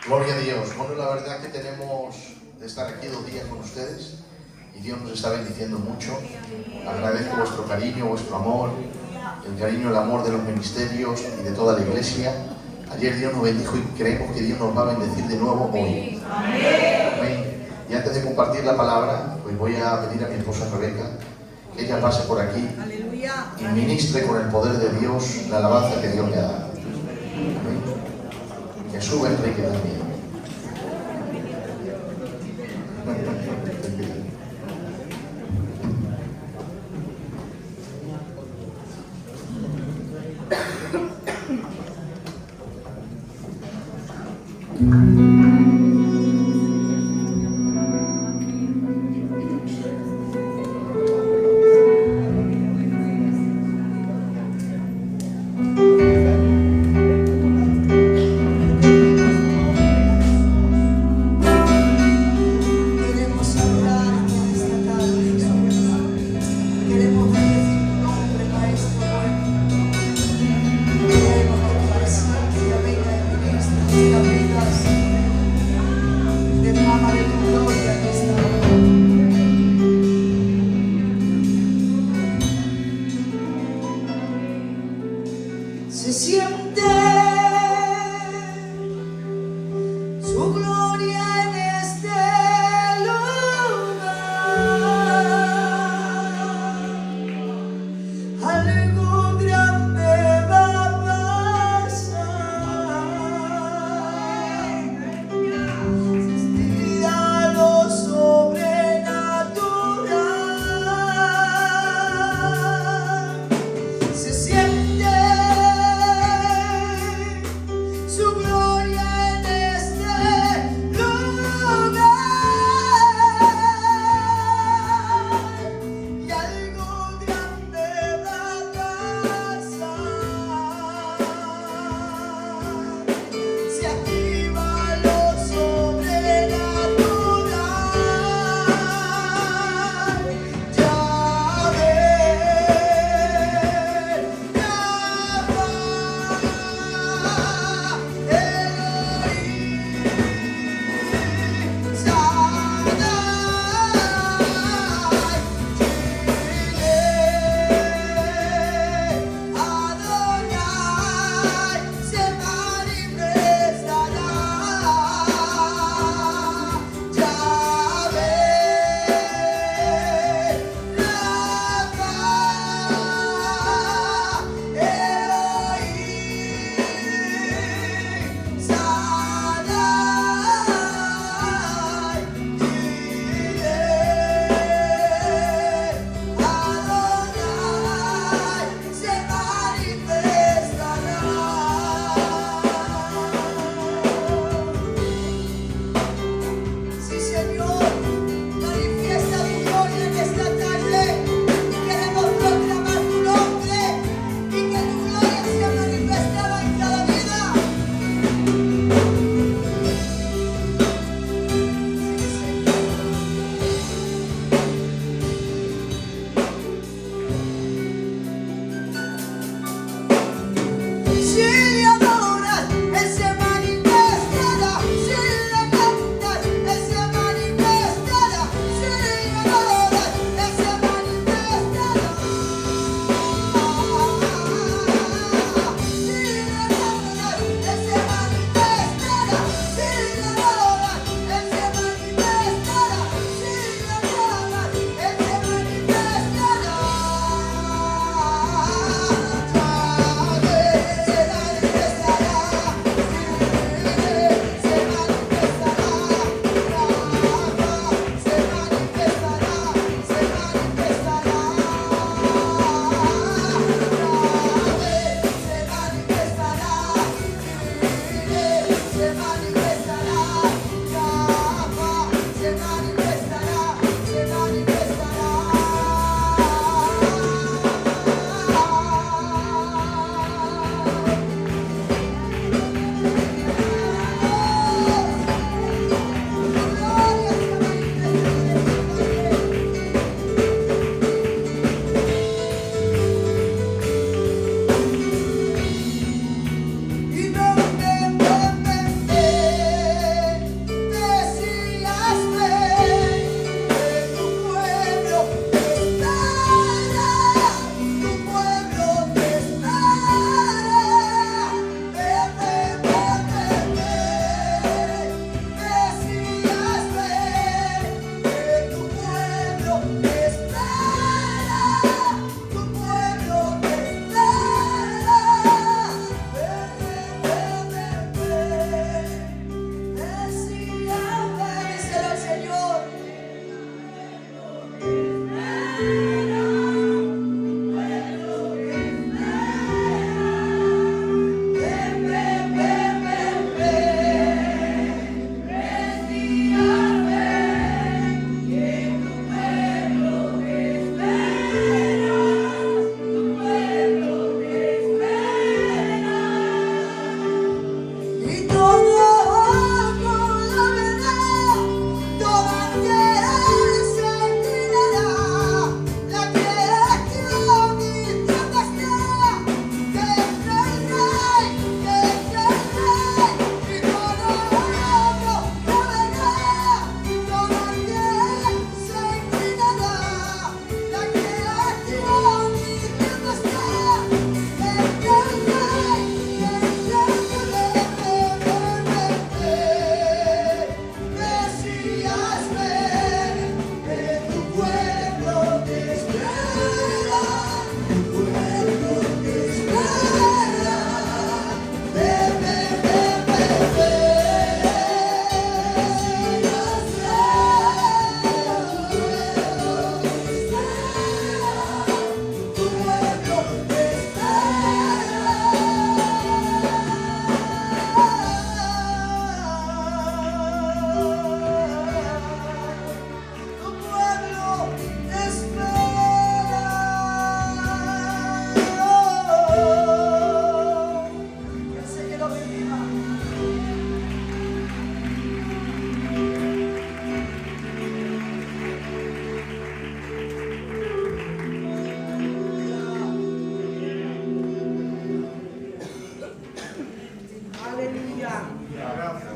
Gloria a Dios. Bueno, la verdad que tenemos de estar aquí 2 días con ustedes y Dios nos está bendiciendo mucho. Agradezco vuestro cariño, vuestro amor, el cariño, el amor de los ministerios y de toda la iglesia. Ayer Dios nos bendijo y creemos que Dios nos va a bendecir de nuevo hoy. Amén. Y antes de compartir la palabra, pues voy a pedir a mi esposa Rebeca que ella pase por aquí y ministre con el poder de Dios la alabanza que Dios le ha dado. Amén. Que suba Enrique también. Se siente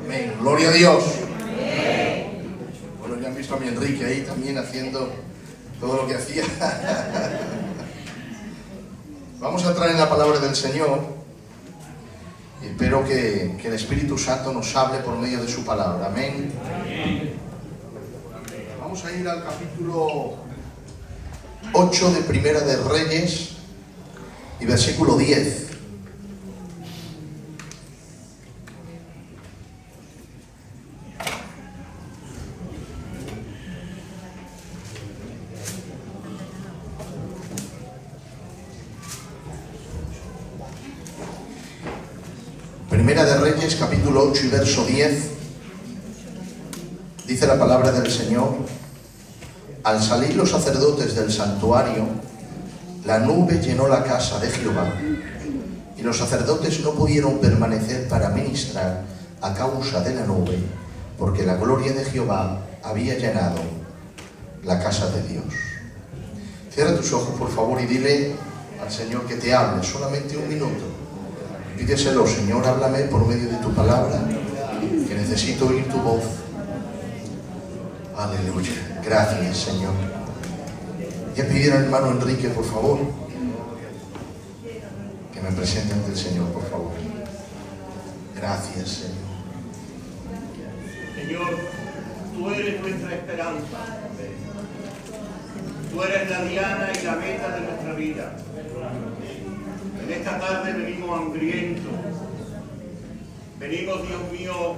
Amén. Gloria a Dios. Bueno, ya han visto a mi Enrique ahí también haciendo todo lo que hacía. Vamos a entrar en la palabra del Señor y espero que el Espíritu Santo nos hable por medio de su palabra. Amén. Vamos a ir al capítulo 8 de Primera de Reyes y versículo 10. Primera de Reyes, capítulo 8 y verso 10, dice la palabra del Señor: al salir los sacerdotes del santuario, la nube llenó la casa de Jehová, y los sacerdotes no pudieron permanecer para ministrar a causa de la nube, porque la gloria de Jehová había llenado la casa de Dios. Cierra tus ojos, por favor, y dile al Señor que te hable, solamente un minuto. Pídeselo: Señor, háblame por medio de tu palabra, que necesito oír tu voz. Aleluya. Gracias, Señor. Ya pidieron al hermano Enrique, por favor, que me presente ante el Señor, por favor. Gracias, Señor. Señor, tú eres nuestra esperanza. Tú eres la diana y la meta de nuestra vida. En esta tarde venimos hambrientos. Venimos, Dios mío,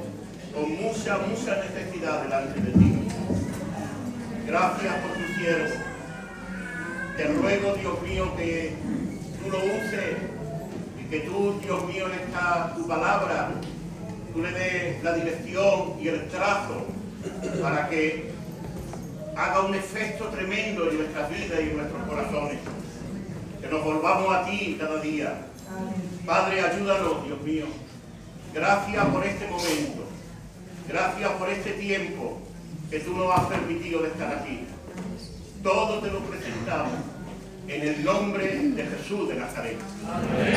con mucha necesidad delante de ti. Gracias por tu siervo. Te ruego, Dios mío, que tú lo uses y que tú, Dios mío, en tu palabra, tú le des la dirección y el trazo para que haga un efecto tremendo en nuestras vidas y en nuestros corazones. Que nos volvamos a ti cada día. Padre, ayúdanos, Dios mío. Gracias por este momento. Gracias por este tiempo que tú nos has permitido de estar aquí. Todo te lo presentamos en el nombre de Jesús de Nazaret.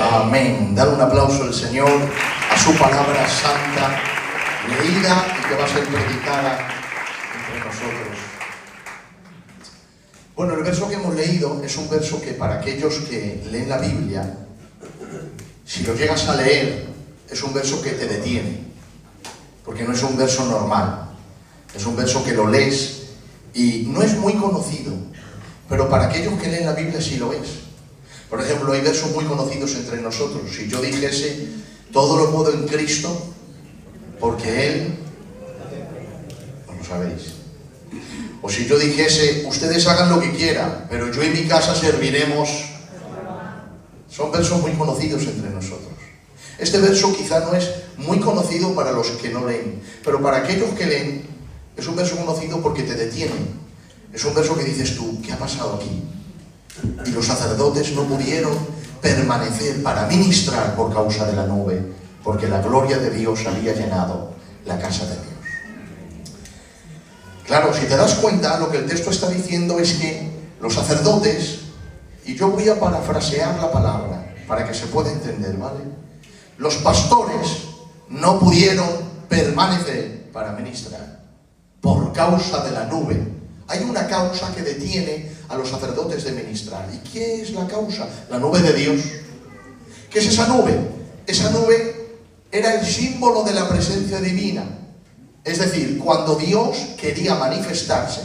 Amén. Dale un aplauso al Señor, a su palabra santa, leída y que va a ser predicada entre nosotros. Bueno, el verso que hemos leído es un verso que para aquellos que leen la Biblia, si lo llegas a leer, es un verso que te detiene, porque no es un verso normal, es un verso que lo lees y no es muy conocido, pero para aquellos que leen la Biblia sí lo es. Por ejemplo, hay versos muy conocidos entre nosotros. Si yo dijese: todo lo puedo en Cristo, porque Él, no lo sabéis. O si yo dijese: ustedes hagan lo que quieran, pero yo y mi casa serviremos. Son versos muy conocidos entre nosotros. Este verso quizá no es muy conocido para los que no leen, pero para aquellos que leen, es un verso conocido porque te detiene. Es un verso que dices tú: ¿qué ha pasado aquí? Y los sacerdotes no pudieron permanecer para ministrar por causa de la nube, porque la gloria de Dios había llenado la casa de Dios. Claro, si te das cuenta, lo que el texto está diciendo es que los sacerdotes, y yo voy a parafrasear la palabra para que se pueda entender, ¿vale? Los pastores no pudieron permanecer para ministrar por causa de la nube. Hay una causa que detiene a los sacerdotes de ministrar. ¿Y qué es la causa? La nube de Dios. ¿Qué es esa nube? Esa nube era el símbolo de la presencia divina. Es decir, cuando Dios quería manifestarse,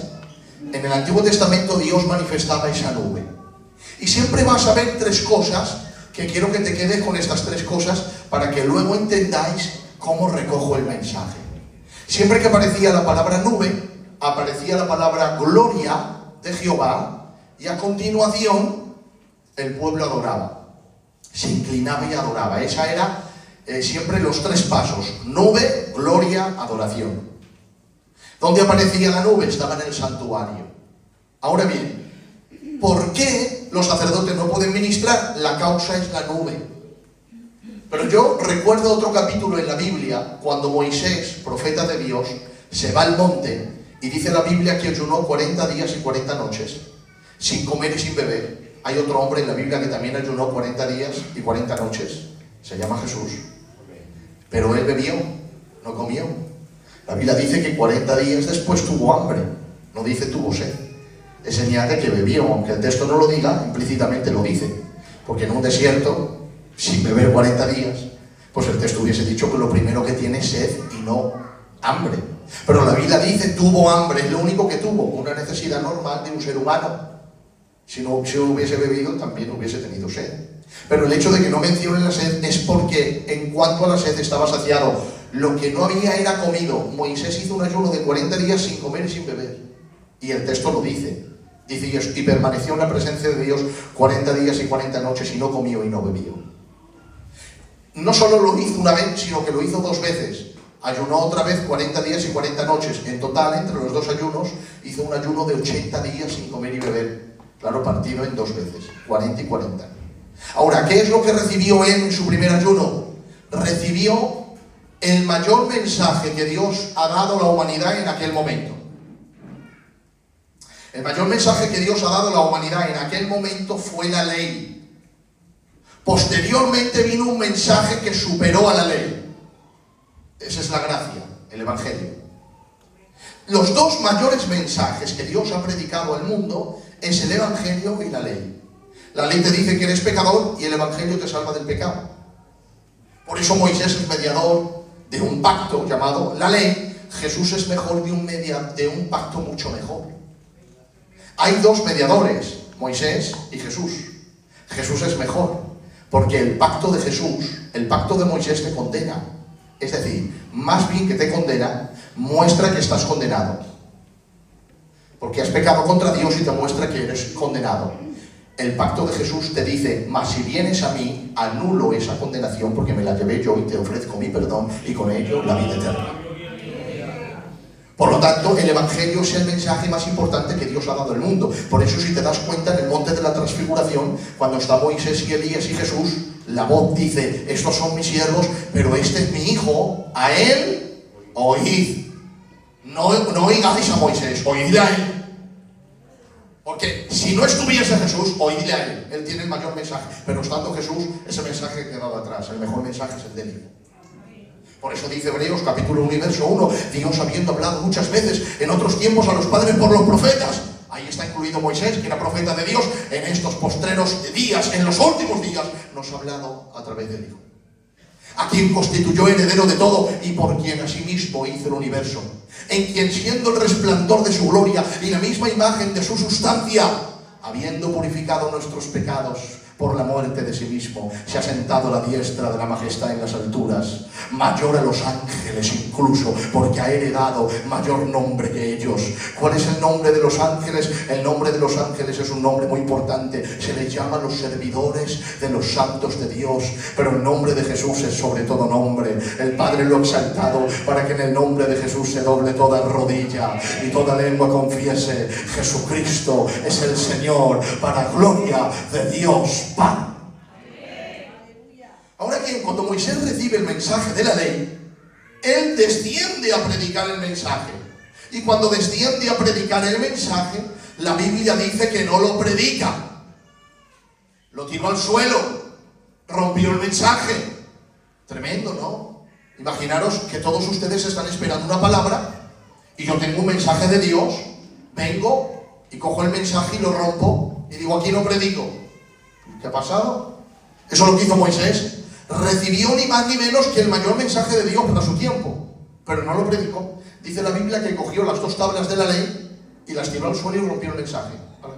en el Antiguo Testamento Dios manifestaba esa nube. Y siempre vas a ver tres cosas, que quiero que te quedes con estas tres cosas para que luego entendáis cómo recojo el mensaje. Siempre que aparecía la palabra nube, aparecía la palabra gloria de Jehová, y a continuación el pueblo adoraba, se inclinaba y adoraba. Esa era siempre los tres pasos: nube, gloria, adoración. ¿Dónde aparecía la nube? Estaba en el santuario. Ahora bien, ¿por qué los sacerdotes no pueden ministrar? La causa es la nube. Pero yo recuerdo otro capítulo en la Biblia, cuando Moisés, profeta de Dios, se va al monte, y dice la Biblia que ayunó 40 días y 40 noches, sin comer y sin beber. Hay otro hombre en la Biblia que también ayunó 40 días y 40 noches, se llama Jesús. Pero él bebió, no comió. La Biblia dice que 40 días después tuvo hambre, no dice tuvo sed. Es señal de que bebió, aunque el texto no lo diga, implícitamente lo dice. Porque en un desierto, sin beber 40 días, pues el texto hubiese dicho que lo primero que tiene es sed y no hambre. Pero la Biblia dice tuvo hambre, es lo único que tuvo, una necesidad normal de un ser humano. Si no hubiese bebido, también hubiese tenido sed. Pero el hecho de que no mencione la sed es porque en cuanto a la sed estaba saciado. Lo que no había era comido. Moisés hizo un ayuno de 40 días sin comer y sin beber. Y el texto lo dice. Dice, y permaneció en la presencia de Dios 40 días y 40 noches y no comió y no bebió. No solo lo hizo una vez, sino que lo hizo 2 veces. Ayunó otra vez 40 días y 40 noches. En total, entre los 2 ayunos, hizo un ayuno de 80 días sin comer y beber. Claro, partido en 2 veces, 40 y 40. Ahora, ¿qué es lo que recibió él en su primer ayuno? Recibió el mayor mensaje que Dios ha dado a la humanidad en aquel momento. El mayor mensaje que Dios ha dado a la humanidad en aquel momento fue la ley. Posteriormente vino un mensaje que superó a la ley. Esa es la gracia, el Evangelio. Los 2 mayores mensajes que Dios ha predicado al mundo es el Evangelio y la ley. La ley te dice que eres pecador y el Evangelio te salva del pecado. Por eso Moisés es mediador de un pacto llamado la ley. Jesús es mejor de un pacto mucho mejor. Hay 2 mediadores, Moisés y Jesús. Jesús es mejor, porque el pacto de Jesús, el pacto de Moisés te condena. Es decir, más bien que te condena, muestra que estás condenado. Porque has pecado contra Dios y te muestra que eres condenado. El pacto de Jesús te dice, mas si vienes a mí, anulo esa condenación porque me la llevé yo y te ofrezco mi perdón y con ello la vida eterna. Por lo tanto, el Evangelio es el mensaje más importante que Dios ha dado al mundo. Por eso, si te das cuenta, en el monte de la transfiguración, cuando está Moisés y Elías y Jesús, la voz dice, estos son mis siervos, pero este es mi hijo, a él oíd. No oigáis a Moisés, oídle a él. Porque si no estuviese Jesús, oídle a él. Él tiene el mayor mensaje. Pero estando Jesús, ese mensaje ha quedado atrás. El mejor mensaje es el del hijo. Por eso dice Hebreos capítulo 1 y verso 1, Dios habiendo hablado muchas veces en otros tiempos a los padres por los profetas. Ahí está incluido Moisés, que era profeta de Dios. En estos postreros días, en los últimos días, nos ha hablado a través del Hijo. A quien constituyó heredero de todo y por quien asimismo hizo el universo. En quien siendo el resplandor de su gloria y la misma imagen de su sustancia, habiendo purificado nuestros pecados por la muerte de sí mismo, se ha sentado a la diestra de la majestad en las alturas, mayor a los ángeles incluso, porque ha heredado mayor nombre que ellos. ¿Cuál es el nombre de los ángeles? El nombre de los ángeles es un nombre muy importante. Se les llama los servidores de los santos de Dios, pero el nombre de Jesús es sobre todo nombre. El Padre lo ha exaltado para que en el nombre de Jesús se doble toda rodilla y toda lengua confiese, Jesucristo es el Señor, para gloria de Dios Padre. Ahora bien, cuando Moisés recibe el mensaje de la ley, él desciende a predicar el mensaje. Y cuando desciende a predicar el mensaje, la Biblia dice que no lo predica. Lo tiró al suelo, rompió el mensaje. Tremendo, ¿no? Imaginaros que todos ustedes están esperando una palabra y yo tengo un mensaje de Dios, vengo y cojo el mensaje y lo rompo y digo, aquí no predico. ¿Qué ha pasado? Eso es lo que hizo Moisés. Recibió ni más ni menos que el mayor mensaje de Dios para su tiempo, pero no lo predicó. Dice la Biblia que cogió las 2 tablas de la ley y las tiró al suelo y rompió el mensaje.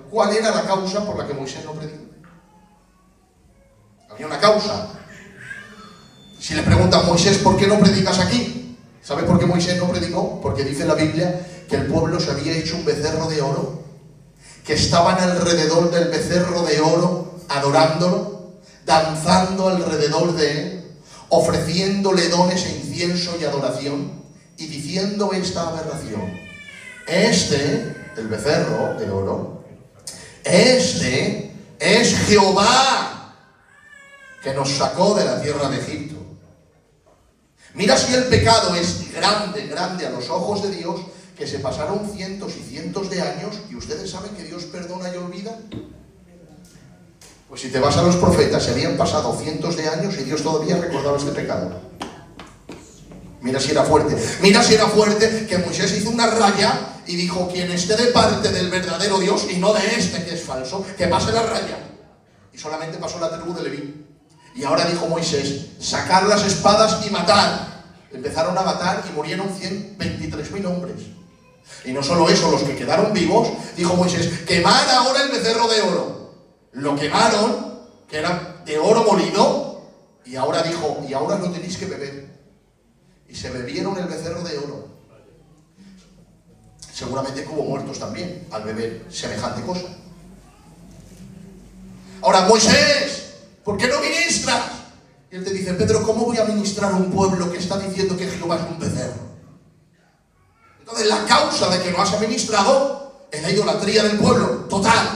¿Cuál era la causa por la que Moisés no predicó? Había una causa. Si le preguntan, Moisés, ¿por qué no predicas aquí? ¿Sabe por qué Moisés no predicó? Porque dice la Biblia que el pueblo se había hecho un becerro de oro, que estaban alrededor del becerro de oro, adorándolo, danzando alrededor de él, ofreciéndole dones e incienso y adoración, y diciendo esta aberración: el becerro de oro, este es Jehová, que nos sacó de la tierra de Egipto. Mira si el pecado es grande, grande a los ojos de Dios, que se pasaron cientos y cientos de años, y ustedes saben que Dios perdona y olvida. Pues si te vas a los profetas, se habían pasado cientos de años y Dios todavía recordaba este pecado. Mira si era fuerte. Mira si era fuerte que Moisés hizo una raya y dijo: quien esté de parte del verdadero Dios y no de este que es falso, que pase la raya. Y solamente pasó la tribu de Leví. Y ahora dijo Moisés: sacar las espadas y matar. Empezaron a matar y murieron 123.000 hombres. Y no solo eso, los que quedaron vivos, dijo Moisés: quemar ahora el becerro de oro. Lo quemaron, que era de oro molido, y ahora dijo: y ahora no tenéis que beber. Y se bebieron el becerro de oro. Seguramente que hubo muertos también al beber semejante cosa. Ahora, Moisés, ¿por qué no ministras? Y él te dice: Pedro, ¿cómo voy a ministrar a un pueblo que está diciendo que Jehová es un becerro? Entonces, la causa de que no has administrado es la idolatría del pueblo, total.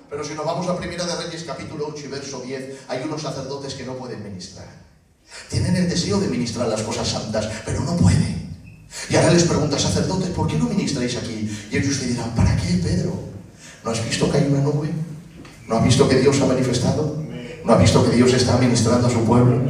Pero si nos vamos a Primera de Reyes, capítulo 8 y verso 10, hay unos sacerdotes que no pueden ministrar. Tienen el deseo de ministrar las cosas santas, pero no pueden. Y ahora les pregunta: sacerdotes, ¿por qué no ministráis aquí? Y ellos te dirán: ¿para qué, Pedro? ¿No has visto que hay una nube? ¿No has visto que Dios ha manifestado? ¿No has visto que Dios está ministrando a su pueblo?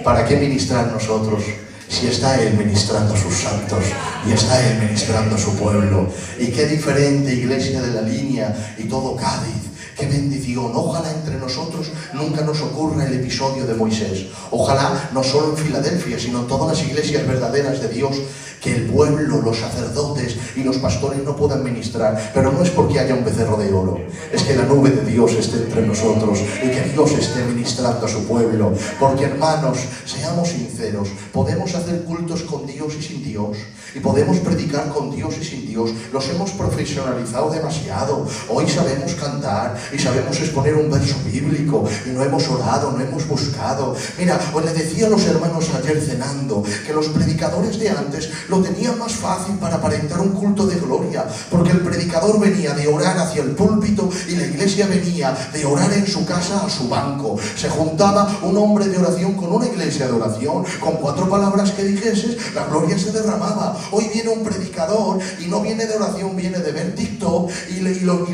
¿Para qué ministrar nosotros si está Él ministrando a sus santos y está Él ministrando a su pueblo? Y qué diferente, iglesia de la línea y todo Cádiz. ¡Qué bendición! Ojalá entre nosotros nunca nos ocurra el episodio de Moisés. Ojalá no solo en Filadelfia, sino en todas las iglesias verdaderas de Dios, que el pueblo, los sacerdotes y los pastores no puedan ministrar. Pero no es porque haya un becerro de oro, es que la nube de Dios esté entre nosotros y que Dios esté ministrando a su pueblo. Porque, hermanos, seamos sinceros, podemos hacer cultos con Dios y sin Dios, y podemos predicar con Dios y sin Dios. Los hemos profesionalizado demasiado. Hoy sabemos cantar y sabemos exponer un verso bíblico, y no hemos orado, no hemos buscado. Mira, os le decía a los hermanos ayer cenando que los predicadores de antes lo tenían más fácil para aparentar un culto de gloria, porque el predicador venía de orar hacia el púlpito y la iglesia venía de orar en su casa a su banco. Se juntaba un hombre de oración con una iglesia de oración, con 4 palabras que dijeses, la gloria se derramaba. Hoy viene un predicador y no viene de oración, viene de ver TikTok, y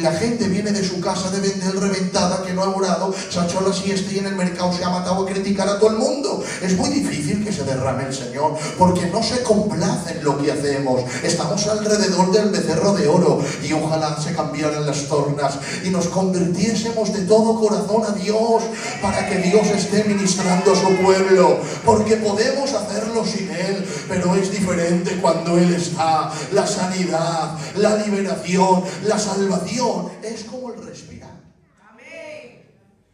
la gente viene de su casa de vender reventada, que no ha orado, se ha hecho la siesta y en el mercado se ha matado a criticar a todo el mundo. Es muy difícil que se derrame el Señor, porque no se complace en lo que hacemos. Estamos alrededor del becerro de oro, y ojalá se cambiaran las tornas y nos convirtiésemos de todo corazón a Dios, para que Dios esté ministrando a su pueblo, porque podemos hacerlo sin Él, pero es diferente cuando Él está. La sanidad, la liberación, la salvación es como el respirar.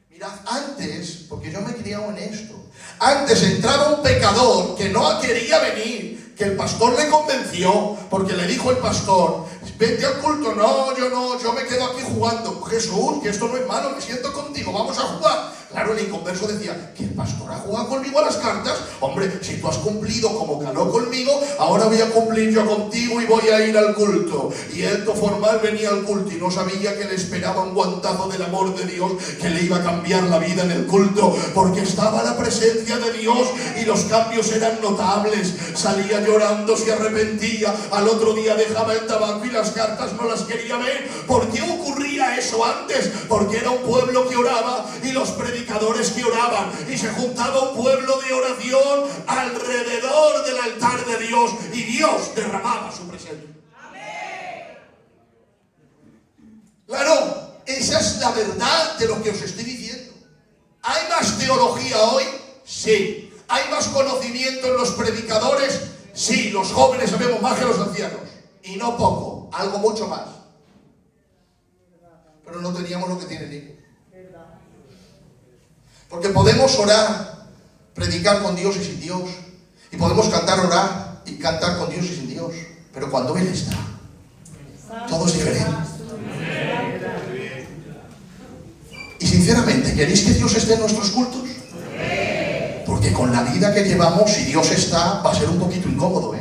Mirad, antes, porque yo me he criado en esto, antes entraba un pecador que no quería venir, que el pastor le convenció, porque le dijo el pastor: vete al culto. No, yo me quedo aquí jugando. Jesús, que esto no es malo, me siento contigo, vamos a jugar. Claro, el inconverso decía: ¿que el pastor ha jugado conmigo a las cartas? Hombre, si tú has cumplido como caló conmigo, ahora voy a cumplir yo contigo y voy a ir al culto. Y él, formal, venía al culto y no sabía que le esperaba un guantazo del amor de Dios que le iba a cambiar la vida en el culto, porque estaba la presencia de Dios y los cambios eran notables. Salía llorando, se arrepentía, al otro día dejaba el tabaco y las cartas no las quería ver. ¿Por qué ocurría eso antes? Porque era un pueblo que oraba y los predicadores que oraban, y se juntaba un pueblo de oración alrededor del altar de Dios, y Dios derramaba su presencia. Claro, esa es la verdad de lo que os estoy diciendo. ¿Hay más teología hoy? Sí. ¿Hay más conocimiento en los predicadores? Sí. Los jóvenes sabemos más que los ancianos, y no poco, algo mucho más. Pero no teníamos lo que tienen ellos. Porque podemos orar, predicar con Dios y sin Dios, y podemos cantar, orar y cantar con Dios y sin Dios, pero cuando Él está, todo es diferente. Y sinceramente, ¿queréis que Dios esté en nuestros cultos? Porque con la vida que llevamos, si Dios está, va a ser un poquito incómodo,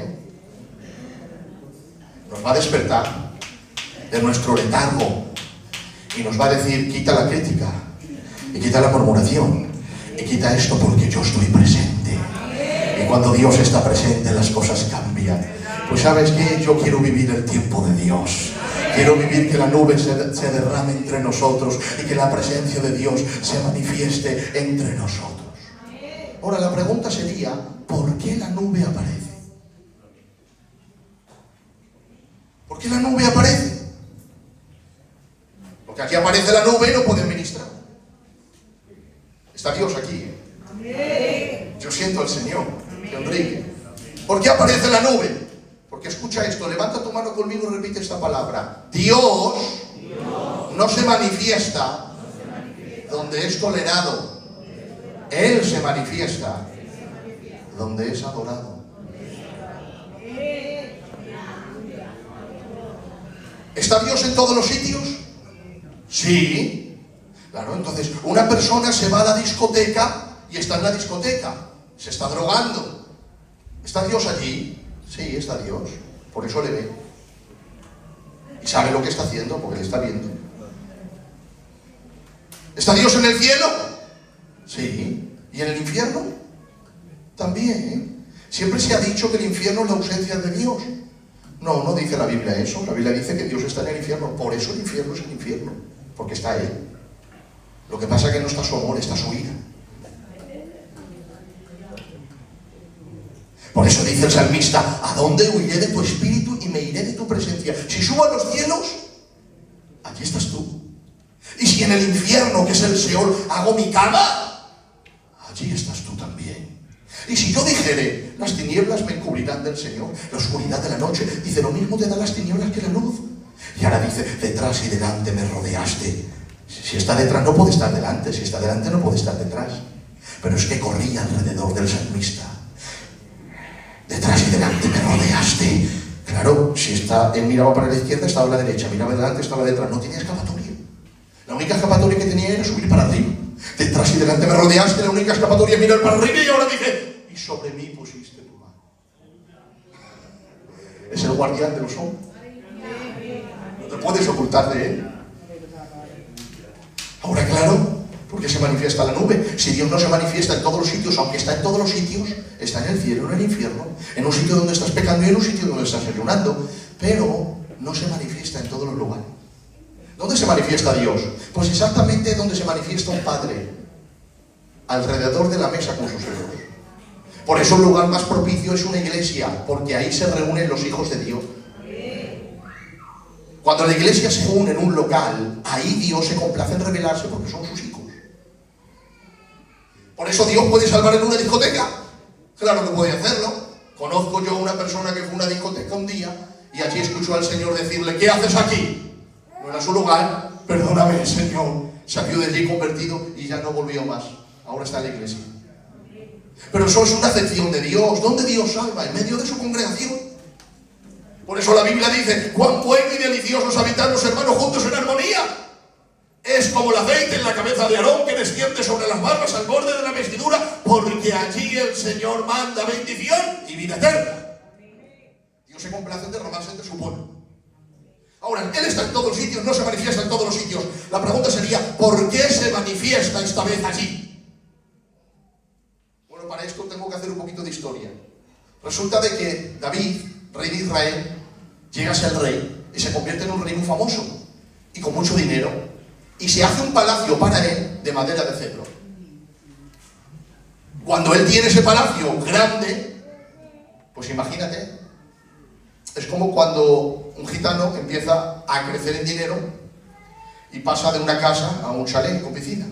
Nos va a despertar de nuestro letargo y nos va a decir: quita la crítica, y quita la murmuración, y quita esto, porque yo estoy presente. Y cuando Dios está presente, las cosas cambian. Pues ¿sabes qué? Yo quiero vivir el tiempo de Dios. Quiero vivir que la nube se derrame entre nosotros y que la presencia de Dios se manifieste entre nosotros. Ahora la pregunta sería: ¿por qué qué la nube aparece? ¿Por qué la nube aparece? Porque aquí aparece la nube y no pueden ministrar. Está Dios aquí, ¿eh? Yo siento al Señor, Enrique. ¿Por qué aparece la nube? Porque escucha esto, levanta tu mano conmigo y repite esta palabra. Dios no se manifiesta donde es tolerado. Él se manifiesta donde es adorado. ¿Está Dios en todos los sitios? Sí. Claro, entonces una persona se va a la discoteca y está en la discoteca. Se está drogando. ¿Está Dios allí? Sí, está Dios. Por eso le ve. Y sabe lo que está haciendo porque le está viendo. ¿Está Dios en el cielo? Sí. ¿Y en el infierno? También. Siempre se ha dicho que el infierno es la ausencia de Dios. No, no dice la Biblia eso. La Biblia dice que Dios está en el infierno. Por eso el infierno es el infierno. Porque está Él. Lo que pasa es que no está su amor, está su ira. Por eso dice el salmista, ¿a dónde huiré de tu espíritu y me iré de tu presencia? Si subo a los cielos, allí estás tú. Y si en el infierno, que es el Seol, hago mi cama, allí estás tú también. Y si yo dijere, las tinieblas me encubrirán del Señor, la oscuridad de la noche, dice, lo mismo te da las tinieblas que la luz. Y ahora dice, detrás y delante me rodeaste. Si está detrás no puede estar delante, si está delante no puede estar detrás. Pero es que corría alrededor del salmista. Detrás y delante me rodeaste. Claro, si él miraba para la izquierda, estaba a la derecha, miraba delante, estaba detrás, no tenía escapatoria. La única escapatoria que tenía era subir para arriba. Detrás y delante me rodeaste, la única escapatoria es mirar para arriba y ahora dije, y sobre mí pusiste tu mano. Es el guardián de los hombres. No te puedes ocultar de él. Ahora claro, ¿por qué se manifiesta la nube? Si Dios no se manifiesta en todos los sitios, aunque está en todos los sitios, está en el cielo, en el infierno, en un sitio donde estás pecando y en un sitio donde estás ayunando, pero no se manifiesta en todos los lugares. ¿Dónde se manifiesta Dios? Pues exactamente donde se manifiesta un padre, alrededor de la mesa con sus hijos. Por eso el lugar más propicio es una iglesia, porque ahí se reúnen los hijos de Dios. Cuando la iglesia se une en un local, ahí Dios se complace en revelarse porque son sus hijos. Por eso Dios puede salvar en una discoteca. Claro que puede hacerlo. Conozco yo a una persona que fue a una discoteca un día y allí escuchó al Señor decirle, ¿qué haces aquí? No era su lugar. Perdóname, Señor. Salió de allí convertido y ya no volvió más. Ahora está en la iglesia. Pero eso es una acepción de Dios. ¿Dónde Dios salva? En medio de su congregación. Por eso la Biblia dice, cuán bueno y delicioso es habitar los hermanos juntos en armonía. Es como el aceite en la cabeza de Aarón que desciende sobre las barbas al borde de la vestidura, porque allí el Señor manda bendición y vida eterna. Dios se complace en derramarse de su pueblo. Ahora, Él está en todos los sitios, no se manifiesta en todos los sitios. La pregunta sería, ¿por qué se manifiesta esta vez allí? Bueno, para esto tengo que hacer un poquito de historia. Resulta de que David, rey de Israel, llega a ser rey y se convierte en un rey muy famoso y con mucho dinero, y se hace un palacio para él de madera de cedro. Cuando él tiene ese palacio grande, pues imagínate, es como cuando un gitano empieza a crecer en dinero y pasa de una casa a un chalet con piscina.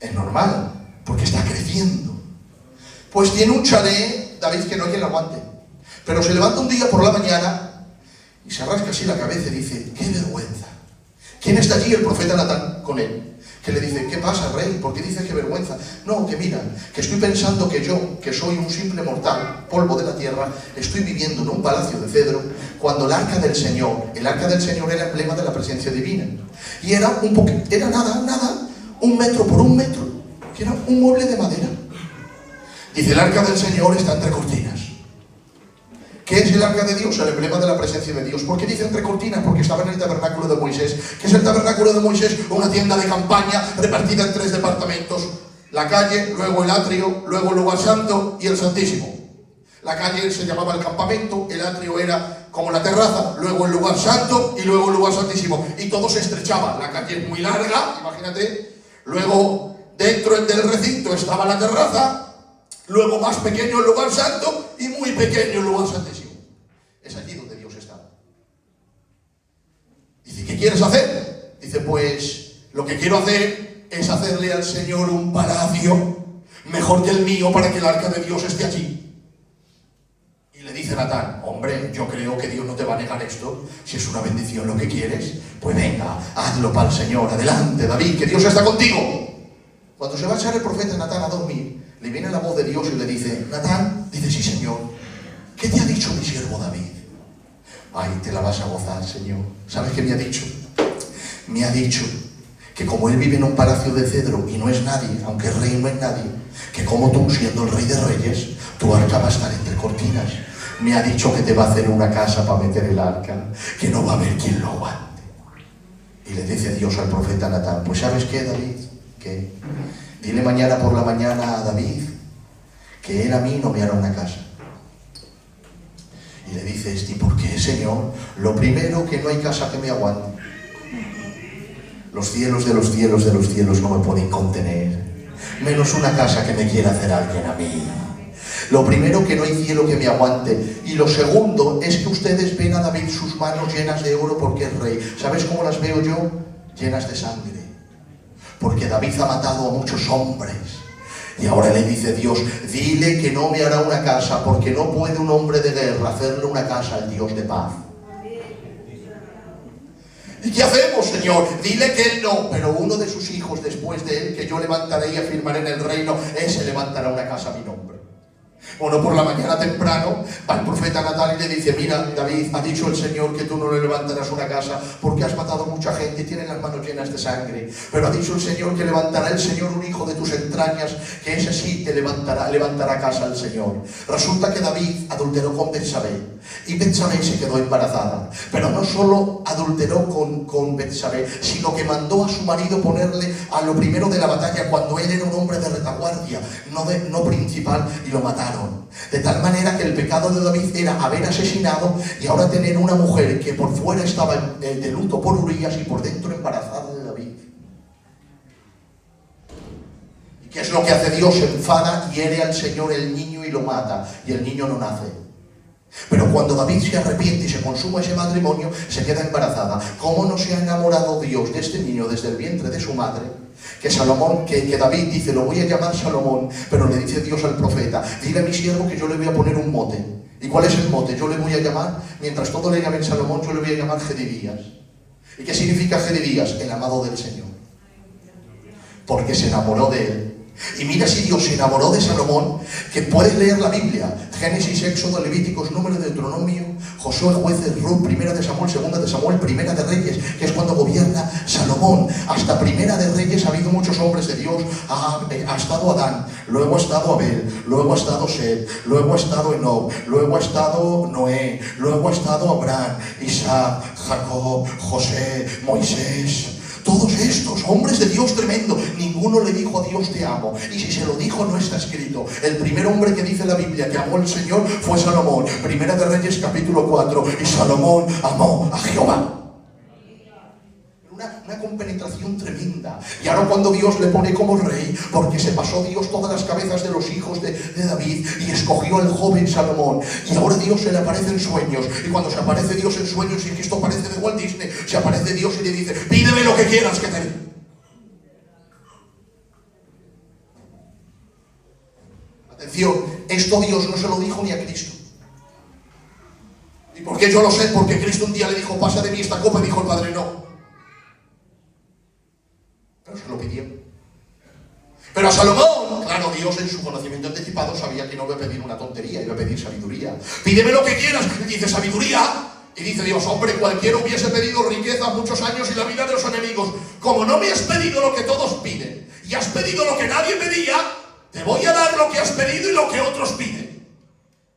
Es normal, porque está creciendo. Pues tiene un chalet, David, que no hay quien lo aguante. Pero se levanta un día por la mañana y se rasca así la cabeza y dice, ¡qué vergüenza! ¿Quién está allí? El profeta Natán con él. Que le dice, ¿qué pasa, rey? ¿Por qué dices qué vergüenza? No, que mira, que estoy pensando que yo, que soy un simple mortal, polvo de la tierra, estoy viviendo en un palacio de cedro, cuando el arca del Señor era emblema de la presencia divina. Y era nada, 1 metro por 1 metro, que era un mueble de madera. Dice, el arca del Señor está entre cortinas. ¿Qué es el arca de Dios? El emblema de la presencia de Dios. ¿Por qué dice entre cortinas? Porque estaba en el tabernáculo de Moisés. ¿Qué es el tabernáculo de Moisés? Una tienda de campaña repartida en 3 departamentos. La calle, luego el atrio, luego el lugar santo y el santísimo. La calle se llamaba el campamento, el atrio era como la terraza, luego el lugar santo y luego el lugar santísimo. Y todo se estrechaba. La calle es muy larga, imagínate. Luego, dentro del recinto estaba la terraza. luego más pequeño el lugar santo y muy pequeño el lugar santísimo. Es allí donde Dios está. Dice, ¿qué quieres hacer? Dice, pues lo que quiero hacer es hacerle al Señor un palacio mejor que el mío para que el arca de Dios esté allí. Y le dice Natán, hombre, yo creo que Dios no te va a negar esto. Si es una bendición lo que quieres, pues venga, hazlo para el Señor. Adelante, David, que Dios está contigo. Cuando se va a echar el profeta Natán a dormir, le viene la voz de Dios y le dice, Natán, dice, sí, Señor, ¿qué te ha dicho mi siervo David? Ay, te la vas a gozar, Señor. ¿Sabes qué me ha dicho? Me ha dicho que como él vive en un palacio de cedro y no es nadie, aunque el rey no es nadie, que como tú, siendo el rey de reyes, tu arca va a estar entre cortinas. Me ha dicho que te va a hacer una casa para meter el arca, que no va a haber quien lo aguante. Y le dice Dios al profeta Natán, pues ¿sabes qué, David? ¿Qué? Dile mañana por la mañana a David que él a mí no me hará una casa. Y le dice ¿y por qué, Señor? Lo primero, que no hay casa que me aguante. Los cielos de los cielos de los cielos no me pueden contener, menos una casa que me quiera hacer alguien a mí. Lo primero, que no hay cielo que me aguante. Y lo segundo es que ustedes ven a David sus manos llenas de oro porque es rey. ¿Sabes cómo las veo yo? Llenas de sangre. Porque David ha matado a muchos hombres. Y ahora le dice Dios, dile que no me hará una casa, porque no puede un hombre de guerra hacerle una casa al Dios de paz. ¿Y qué hacemos, Señor? Dile que él no, pero uno de sus hijos después de él, que yo levantaré y afirmaré en el reino, ese levantará una casa a mi nombre. Bueno, por la mañana temprano va el profeta Natán y le dice, mira, David, ha dicho el Señor que tú no le levantarás una casa porque has matado mucha gente y tienes las manos llenas de sangre. Pero ha dicho el Señor que levantará el Señor un hijo de tus entrañas, que ese sí te levantará casa al Señor. Resulta que David adulteró con Betsabé y Betsabé se quedó embarazada. Pero no solo adulteró con Betsabé, sino que mandó a su marido ponerle a lo primero de la batalla cuando él era un hombre de retaguardia, no principal, y lo mataron. De tal manera que el pecado de David era haber asesinado y ahora tener una mujer que por fuera estaba de luto por Urías y por dentro embarazada de David. ¿Y qué es lo que hace Dios? Se enfada, hiere al Señor el niño y lo mata, y el niño no nace. Pero cuando David se arrepiente y se consuma ese matrimonio, se queda embarazada. ¿Cómo no se ha enamorado Dios de este niño desde el vientre de su madre? Que Salomón, que David dice, lo voy a llamar Salomón, pero le dice Dios al profeta, dile a mi siervo que yo le voy a poner un mote. ¿Y cuál es el mote? Yo le voy a llamar, mientras todo le llamen Salomón, yo le voy a llamar Gedibías. ¿Y qué significa Gedibías? El amado del Señor. Porque se enamoró de él. Y mira si Dios se enamoró de Salomón, que puedes leer la Biblia, Génesis, Éxodo, Levíticos, Números, Deuteronomio, Josué, Jueces, Ruth, Primera de Samuel, Segunda de Samuel, Primera de Reyes, que es cuando gobierna Salomón. Hasta Primera de Reyes ha habido muchos hombres de Dios. Ha estado Adán, luego ha estado Abel, luego ha estado Set, luego ha estado Enoc, luego ha estado Noé, luego ha estado Abraham, Isaac, Jacob, José, Moisés. Todos estos hombres de Dios tremendo, ninguno le dijo a Dios te amo. Y si se lo dijo, no está escrito. El primer hombre que dice la Biblia que amó al Señor fue Salomón. Primera de Reyes capítulo 4. Y Salomón amó a Jehová. Una compenetración tremenda. Y ahora cuando Dios le pone como rey, porque se pasó Dios todas las cabezas de los hijos de David y escogió al joven Salomón, y ahora Dios se le aparece en sueños, y cuando se aparece Dios en sueños, y que esto parece de Walt Disney, se aparece Dios y le dice, pídeme lo que quieras que te dé. Atención, esto Dios no se lo dijo ni a Cristo. ¿Y por qué yo lo sé? Porque Cristo un día le dijo, pasa de mí esta copa, y dijo el Padre, no. Pero se lo pidió. Pero a Salomón, claro, Dios en su conocimiento anticipado sabía que no iba a pedir una tontería, iba a pedir sabiduría. Pídeme lo que quieras, y dice sabiduría. Y dice Dios, hombre, cualquiera hubiese pedido riqueza muchos años y la vida de los enemigos. Como no me has pedido lo que todos piden, y has pedido lo que nadie pedía, te voy a dar lo que has pedido y lo que otros piden.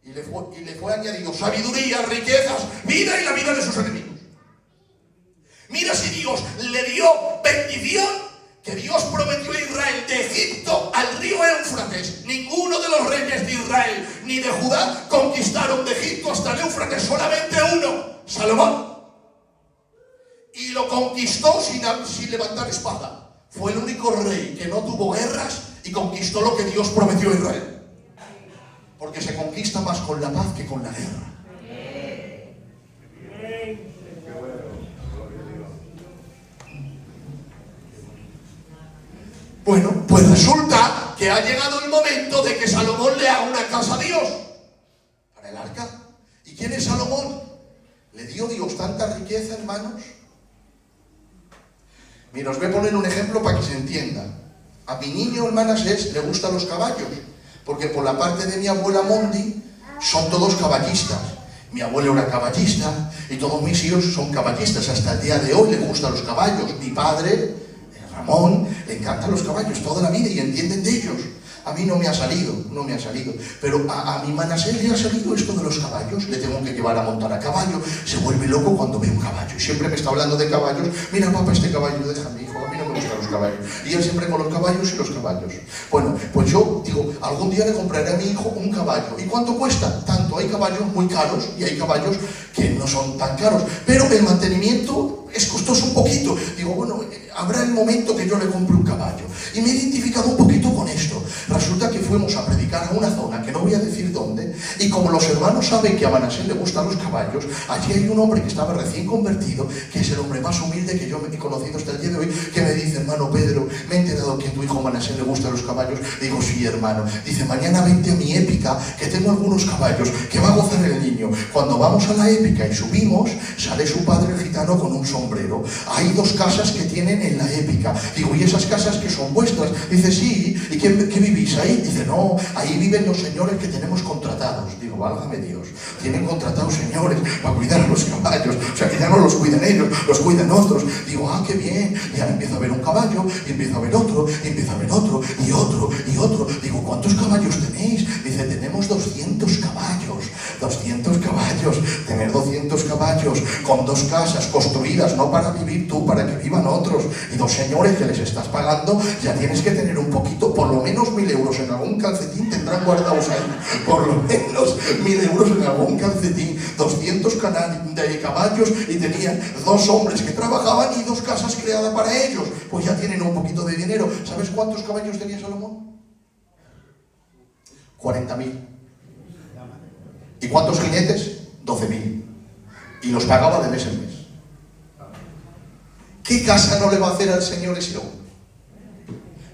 Y le fue añadido sabiduría, riquezas, vida y la vida de sus enemigos. Mira si Dios le dio bendición, que Dios prometió a Israel de Egipto al río Éufrates. Ninguno de los reyes de Israel ni de Judá conquistaron de Egipto hasta el Éufrates, solamente uno, Salomón. Y lo conquistó sin levantar espada. Fue el único rey que no tuvo guerras y conquistó lo que Dios prometió a Israel. porque se conquista más con la paz que con la guerra. Bueno, pues resulta que ha llegado el momento de que Salomón le haga una casa a Dios para el arca. ¿Y quién es Salomón? ¿Le dio Dios tanta riqueza, hermanos? Mira, os voy a poner un ejemplo para que se entienda. A mi niño, hermanas, le gustan los caballos, porque por la parte de mi abuela Mondi son todos caballistas. Mi abuelo era caballista y todos mis hijos son caballistas. Hasta el día de hoy le gustan los caballos. Mi padre, Ramón, le encantan los caballos toda la vida y entienden de ellos. A mí no me ha salido, pero a mi Manasés le ha salido esto de los caballos. Le tengo que llevar a montar a caballo, se vuelve loco cuando ve un caballo. Y siempre me está hablando de caballos. Mira, papá, este caballo, déjame, hijo, a mí no me gustan los caballos. Y él siempre con los caballos y los caballos. Bueno, pues yo digo, algún día le compraré a mi hijo un caballo. ¿Y cuánto cuesta? Tanto. Hay caballos muy caros y hay caballos que no son tan caros, pero el mantenimiento es costoso un poquito. Digo, bueno, habrá el momento que yo le compre un caballo. Y me he identificado un poquito con esto. Resulta que fuimos a predicar a una zona, que no voy a decir dónde, y como los hermanos saben que a Manasés le gustan los caballos, allí hay un hombre que estaba recién convertido, que es el hombre más humilde que yo me he conocido hasta el día de hoy, que me dice, hermano Pedro, me he enterado que a tu hijo Manasés le gustan los caballos. Digo, sí, hermano. Dice, mañana vente a mi épica, que tengo algunos caballos, que va a gozar el niño. Cuando vamos a la épica y subimos, sale su padre el gitano con un sombrero. Hay 2 casas que tienen en la épica. Digo, ¿y esas casas que son vuestras? Dice, sí. ¿Y qué vivís ahí? Dice, no, ahí viven los señores que tenemos contratados. Digo, válgame Dios, tienen contratados señores para cuidar a los caballos. O sea, que ya no los cuidan ellos, los cuidan otros. Digo, qué bien. Y ahora empiezo a ver un caballo, y empiezo a ver otro, y empiezo a ver otro, y otro, y otro. Digo, ¿cuántos caballos tenéis? Dice, tenemos 200 caballos. 200 caballos. Tener 200 caballos con 2 casas construidas, no para vivir tú, para que vivan otros. Y 2 señores que les estás pagando, ya tienes que tener un poquito, por lo menos 1000 euros en algún calcetín tendrán guardados ahí. Por lo menos 1000 euros en algún calcetín. 200 caballos y tenían 2 hombres que trabajaban y 2 casas creadas para ellos. Pues ya tienen un poquito de dinero. ¿Sabes cuántos caballos tenía Salomón? 40.000. ¿Y cuántos jinetes? 12.000. Y los pagaba de mes en mes. ¿Qué casa no le va a hacer al Señor ese hombre?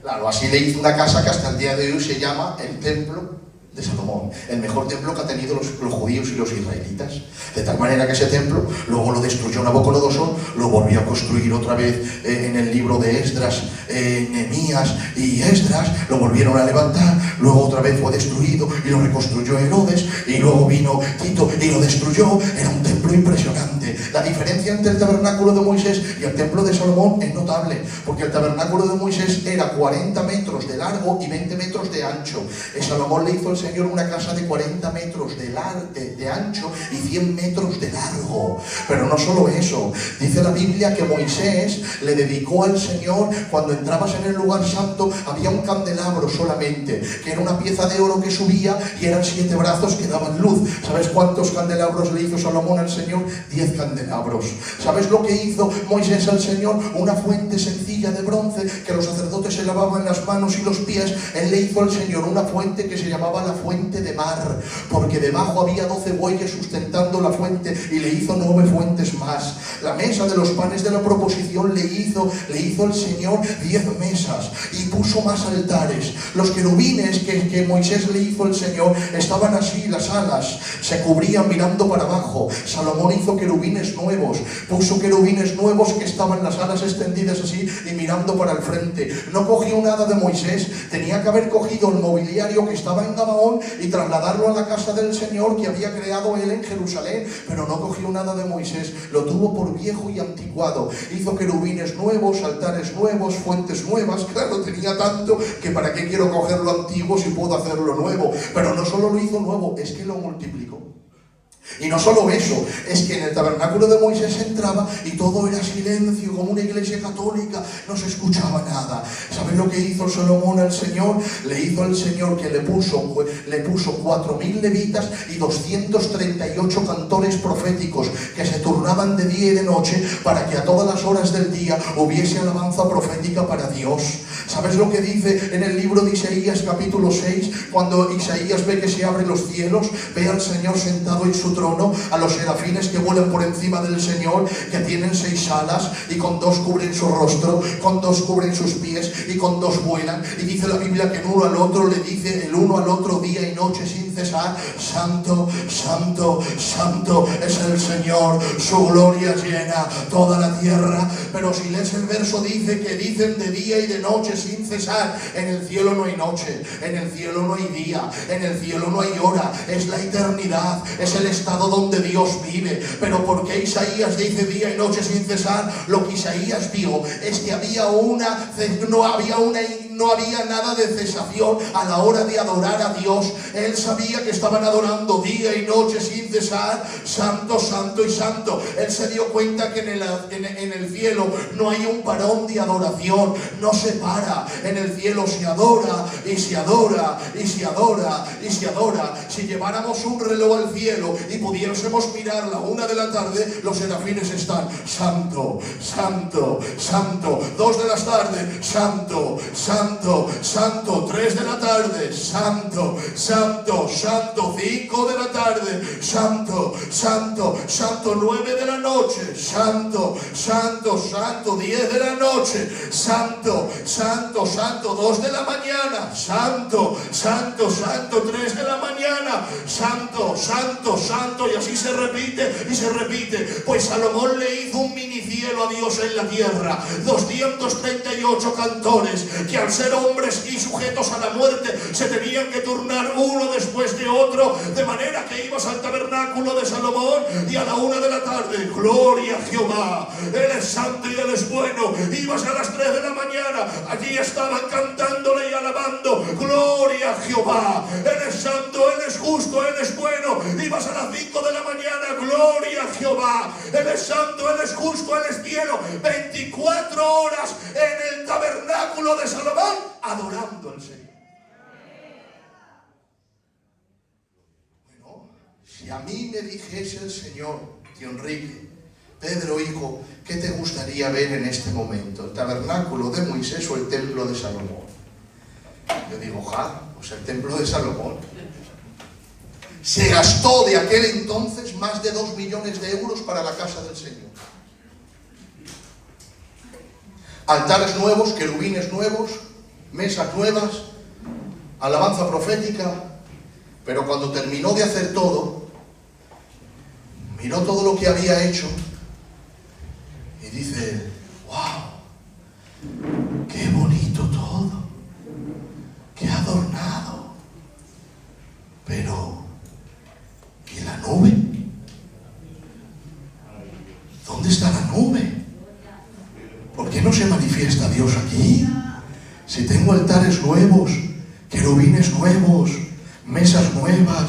Claro, así le hizo una casa que hasta el día de hoy se llama el Templo de Salomón, el mejor templo que han tenido los judíos y los israelitas. De tal manera que ese templo luego lo destruyó Nabucodonosor, lo volvió a construir otra vez en el libro de Esdras, Nehemías y Esdras, lo volvieron a levantar, luego otra vez fue destruido y lo reconstruyó Herodes, y luego vino Tito y lo destruyó. Era un templo impresionante. La diferencia entre el tabernáculo de Moisés y el templo de Salomón es notable, porque el tabernáculo de Moisés era 40 metros de largo y 20 metros de ancho. Salomón le hizo el Señor una casa de 40 metros de ancho y 100 metros de largo. Pero no solo eso, dice la Biblia que Moisés le dedicó al Señor, cuando entrabas en el lugar santo había un candelabro solamente, que era una pieza de oro que subía y eran 7 brazos que daban luz. ¿Sabes cuántos candelabros le hizo Salomón al Señor? 10 candelabros. ¿Sabes lo que hizo Moisés al Señor? Una fuente sencilla de bronce que los sacerdotes se lavaban las manos y los pies. Él le hizo al Señor una fuente que se llamaba la fuente de mar, porque debajo había 12 bueyes sustentando la fuente, y le hizo 9 fuentes más. La mesa de los panes de la proposición le hizo el Señor 10 mesas, y puso más altares. Los querubines que Moisés le hizo el Señor estaban así, las alas se cubrían mirando para abajo. Salomón hizo querubines nuevos, puso querubines nuevos que estaban las alas extendidas así y mirando para el frente. No cogió nada de Moisés, tenía que haber cogido el mobiliario que estaba en Gabaón y trasladarlo a la casa del Señor que había creado él en Jerusalén, pero no cogió nada de Moisés, lo tuvo por viejo y anticuado. Hizo querubines nuevos, altares nuevos, fuentes nuevas. Claro, tenía tanto que para qué quiero coger lo antiguo si puedo hacerlo nuevo. Pero no solo lo hizo nuevo, es que lo multiplicó. Y no solo eso, es que en el tabernáculo de Moisés entraba y todo era silencio, como una iglesia católica, no se escuchaba nada. ¿Sabes lo que hizo Salomón al Señor? Le hizo al Señor que le puso 4.000 levitas y 238 cantores proféticos que se turnaban de día y de noche para que a todas las horas del día hubiese alabanza profética para Dios. ¿Sabes lo que dice en el libro de Isaías capítulo 6? Cuando Isaías ve que se abren los cielos, ve al Señor sentado en su trono, a los serafines que vuelan por encima del Señor, que tienen 6 alas, y con 2 cubren su rostro, con 2 cubren sus pies, y con 2 vuelan. Y dice la Biblia que el uno al otro le dice el uno al otro día y noche sin cesar: Santo, Santo, Santo es el Señor, su gloria llena toda la tierra. Pero si lees el verso, dice que dicen de día y de noche sin cesar. En el cielo no hay noche, en el cielo no hay día, en el cielo no hay hora, es la eternidad, es el estado donde Dios vive. Pero ¿por qué Isaías dice día y noche sin cesar? Lo que Isaías vio es que no había nada de cesación a la hora de adorar a Dios. Él sabía que estaban adorando día y noche sin cesar, santo, santo y santo. Él se dio cuenta que en el cielo no hay un parón de adoración, no se para. En el cielo se adora y se adora y se adora y se adora. Si lleváramos un reloj al cielo y pudiésemos mirar la 1 de la tarde, los serafines están: Santo, Santo, Santo. 2 de la tarde, Santo, Santo, Santo. 3 de la tarde, Santo, Santo, Santo. 5 de la tarde, Santo, Santo, Santo. 9 de la noche, Santo, Santo, Santo. 10 de la noche, Santo, Santo, Santo. 2 de la mañana, Santo, Santo, Santo. 3 de la mañana, Santo, Santo, Santo. Y así se repite y se repite. Pues Salomón le hizo un mini cielo a Dios en la tierra. 238 cantores que, al ser hombres y sujetos a la muerte, se tenían que turnar uno después de otro, de manera que ibas al tabernáculo de Salomón y a la 1 de la tarde, gloria a Jehová, Él es santo y Él es bueno. Ibas a las 3 de la mañana, allí estaban cantándole y alabando, gloria a Jehová, Él es santo, Él es justo, Él es bueno. Ibas a las 5 de la mañana, gloria a Jehová, Él es santo, Él es justo, Él es fiero. 24 horas en el tabernáculo de Salomón adorando al Señor. Bueno, si a mí me dijese el Señor: tío Enrique, Pedro, hijo, ¿qué te gustaría ver en este momento? ¿El tabernáculo de Moisés o el templo de Salomón? Yo digo: pues el templo de Salomón. Se gastó de aquel entonces más de 2 millones de euros para la casa del Señor. Altares nuevos, querubines nuevos, mesas nuevas, alabanza profética. Pero cuando terminó de hacer todo, miró todo lo que había hecho y dice: ¡wow! ¡Qué bonito todo! ¡Qué adornado! Pero, ¿y la nube? ¿Dónde está la nube? ¿Por qué no se manifiesta Dios aquí? Si tengo altares nuevos, querubines nuevos, mesas nuevas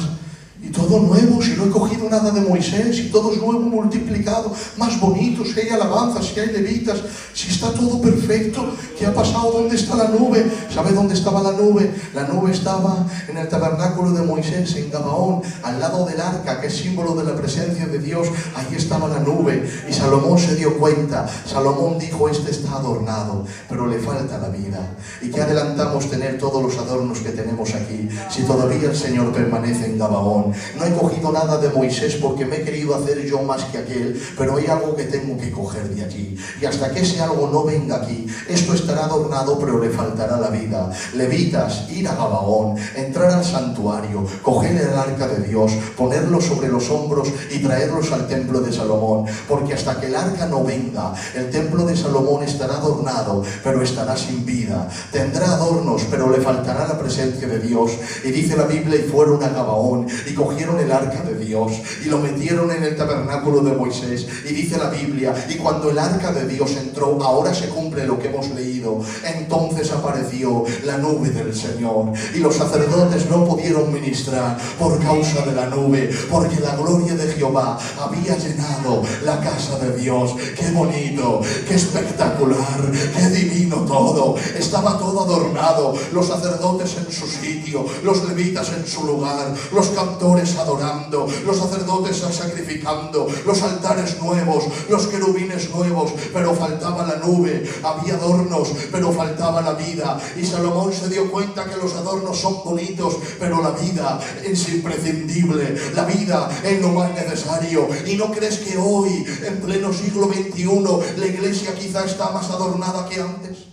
y todo nuevo, si no he cogido nada de Moisés y todo es nuevo, multiplicado, más bonito, si hay alabanzas, si hay levitas, si está todo perfecto, ¿qué ha pasado? ¿Dónde está la nube? ¿Sabe dónde estaba la nube? La nube estaba en el tabernáculo de Moisés, en Gabaón, al lado del arca, que es símbolo de la presencia de Dios. Ahí estaba la nube y Salomón se dio cuenta. Salomón dijo: este está adornado, pero le falta la vida. ¿Y qué adelantamos tener todos los adornos que tenemos aquí, si todavía el Señor permanece en Gabaón? No he cogido nada de Moisés porque me he querido hacer yo más que aquel, pero hay algo que tengo que coger de aquí. Y hasta que ese algo no venga aquí, esto estará adornado, pero le faltará la vida. Levitas, ir a Gabaón, entrar al santuario, coger el arca de Dios, ponerlo sobre los hombros y traerlos al templo de Salomón. Porque hasta que el arca no venga, el templo de Salomón estará adornado, pero estará sin vida. Tendrá adornos, pero le faltará la presencia de Dios. Y dice la Biblia: y fueron a Gabaón y cogieron el arca de Dios y lo metieron en el tabernáculo de Moisés. Y dice la Biblia: y cuando el arca de Dios entró, ahora se cumple lo que hemos leído, entonces apareció la nube del Señor y los sacerdotes no pudieron ministrar por causa de la nube, porque la gloria de Jehová había llenado la casa de Dios. ¡Qué bonito! ¡Qué espectacular! ¡Qué divino todo! Estaba todo adornado, los sacerdotes en su sitio, los levitas en su lugar, los cantores adorando, los sacerdotes sacrificando, los altares nuevos, los querubines nuevos, pero faltaba la nube, había adornos, pero faltaba la vida. Y Salomón se dio cuenta que los adornos son bonitos, pero la vida es imprescindible, la vida es lo más necesario. ¿Y no crees que hoy, en pleno siglo XXI, la iglesia quizá está más adornada que antes?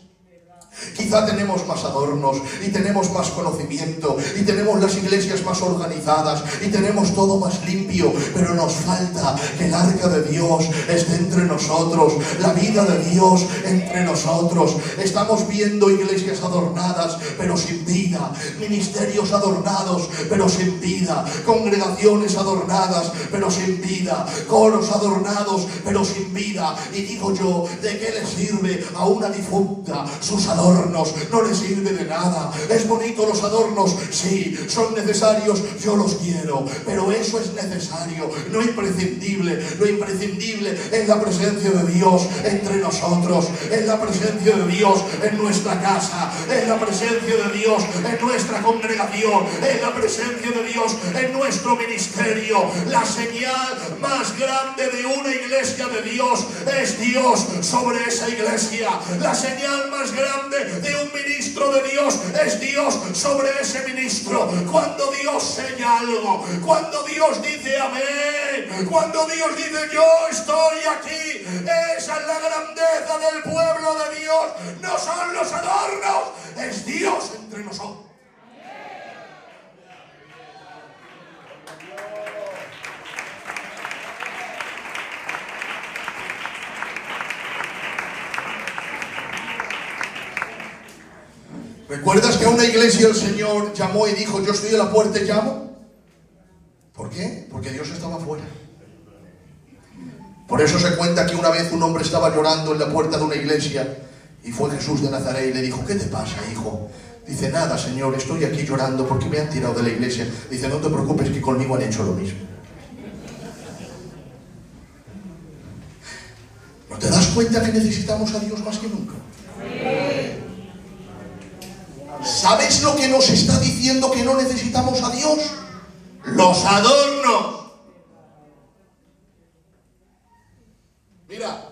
Quizá tenemos más adornos y tenemos más conocimiento y tenemos las iglesias más organizadas y tenemos todo más limpio, pero nos falta que el arca de Dios esté entre nosotros, la vida de Dios entre nosotros. Estamos viendo iglesias adornadas pero sin vida, ministerios adornados pero sin vida, congregaciones adornadas pero sin vida, coros adornados pero sin vida. Y digo yo, ¿de qué le sirve a una difunta sus adornos? No le sirve de nada. Es bonito los adornos, sí, son necesarios, yo los quiero, pero eso es necesario, no imprescindible. Lo imprescindible es la presencia de Dios entre nosotros, es la presencia de Dios en nuestra casa, es la presencia de Dios en nuestra congregación, es la presencia de Dios en nuestro ministerio. La señal más grande de una iglesia de Dios es Dios sobre esa iglesia. La señal más grande de un ministro de Dios es Dios sobre ese ministro. Cuando Dios señala algo, cuando Dios dice amén, cuando Dios dice yo estoy aquí, esa es la grandeza del pueblo de Dios. No son los adornos, es Dios entre nosotros. ¿Recuerdas que a una iglesia el Señor llamó y dijo, yo estoy a la puerta y llamo? ¿Por qué? Porque Dios estaba afuera. Por eso se cuenta que una vez un hombre estaba llorando en la puerta de una iglesia y fue Jesús de Nazaret y le dijo, ¿qué te pasa, hijo? Dice, nada, Señor, estoy aquí llorando porque me han tirado de la iglesia. Dice, no te preocupes, que conmigo han hecho lo mismo. ¿No te das cuenta que necesitamos a Dios más que nunca? ¿Sabes lo que nos está diciendo que no necesitamos a Dios? Los adornos. Mira,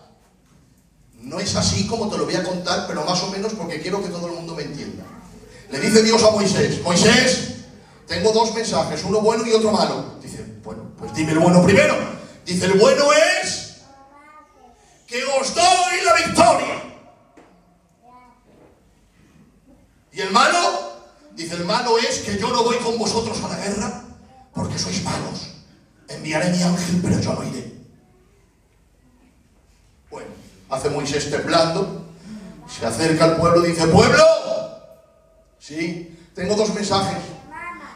no es así como te lo voy a contar, pero más o menos porque quiero que todo el mundo me entienda. Le dice Dios a Moisés, Moisés, tengo dos mensajes, uno bueno y otro malo. Dice, bueno, pues dime el bueno primero. Dice, el bueno es que os doy la victoria. ¿Y el malo? Dice, el malo es que yo no voy con vosotros a la guerra porque sois malos. Enviaré mi ángel, pero yo no iré. Bueno, hace Moisés temblando, se acerca al pueblo y dice, ¡pueblo! Sí, tengo dos mensajes,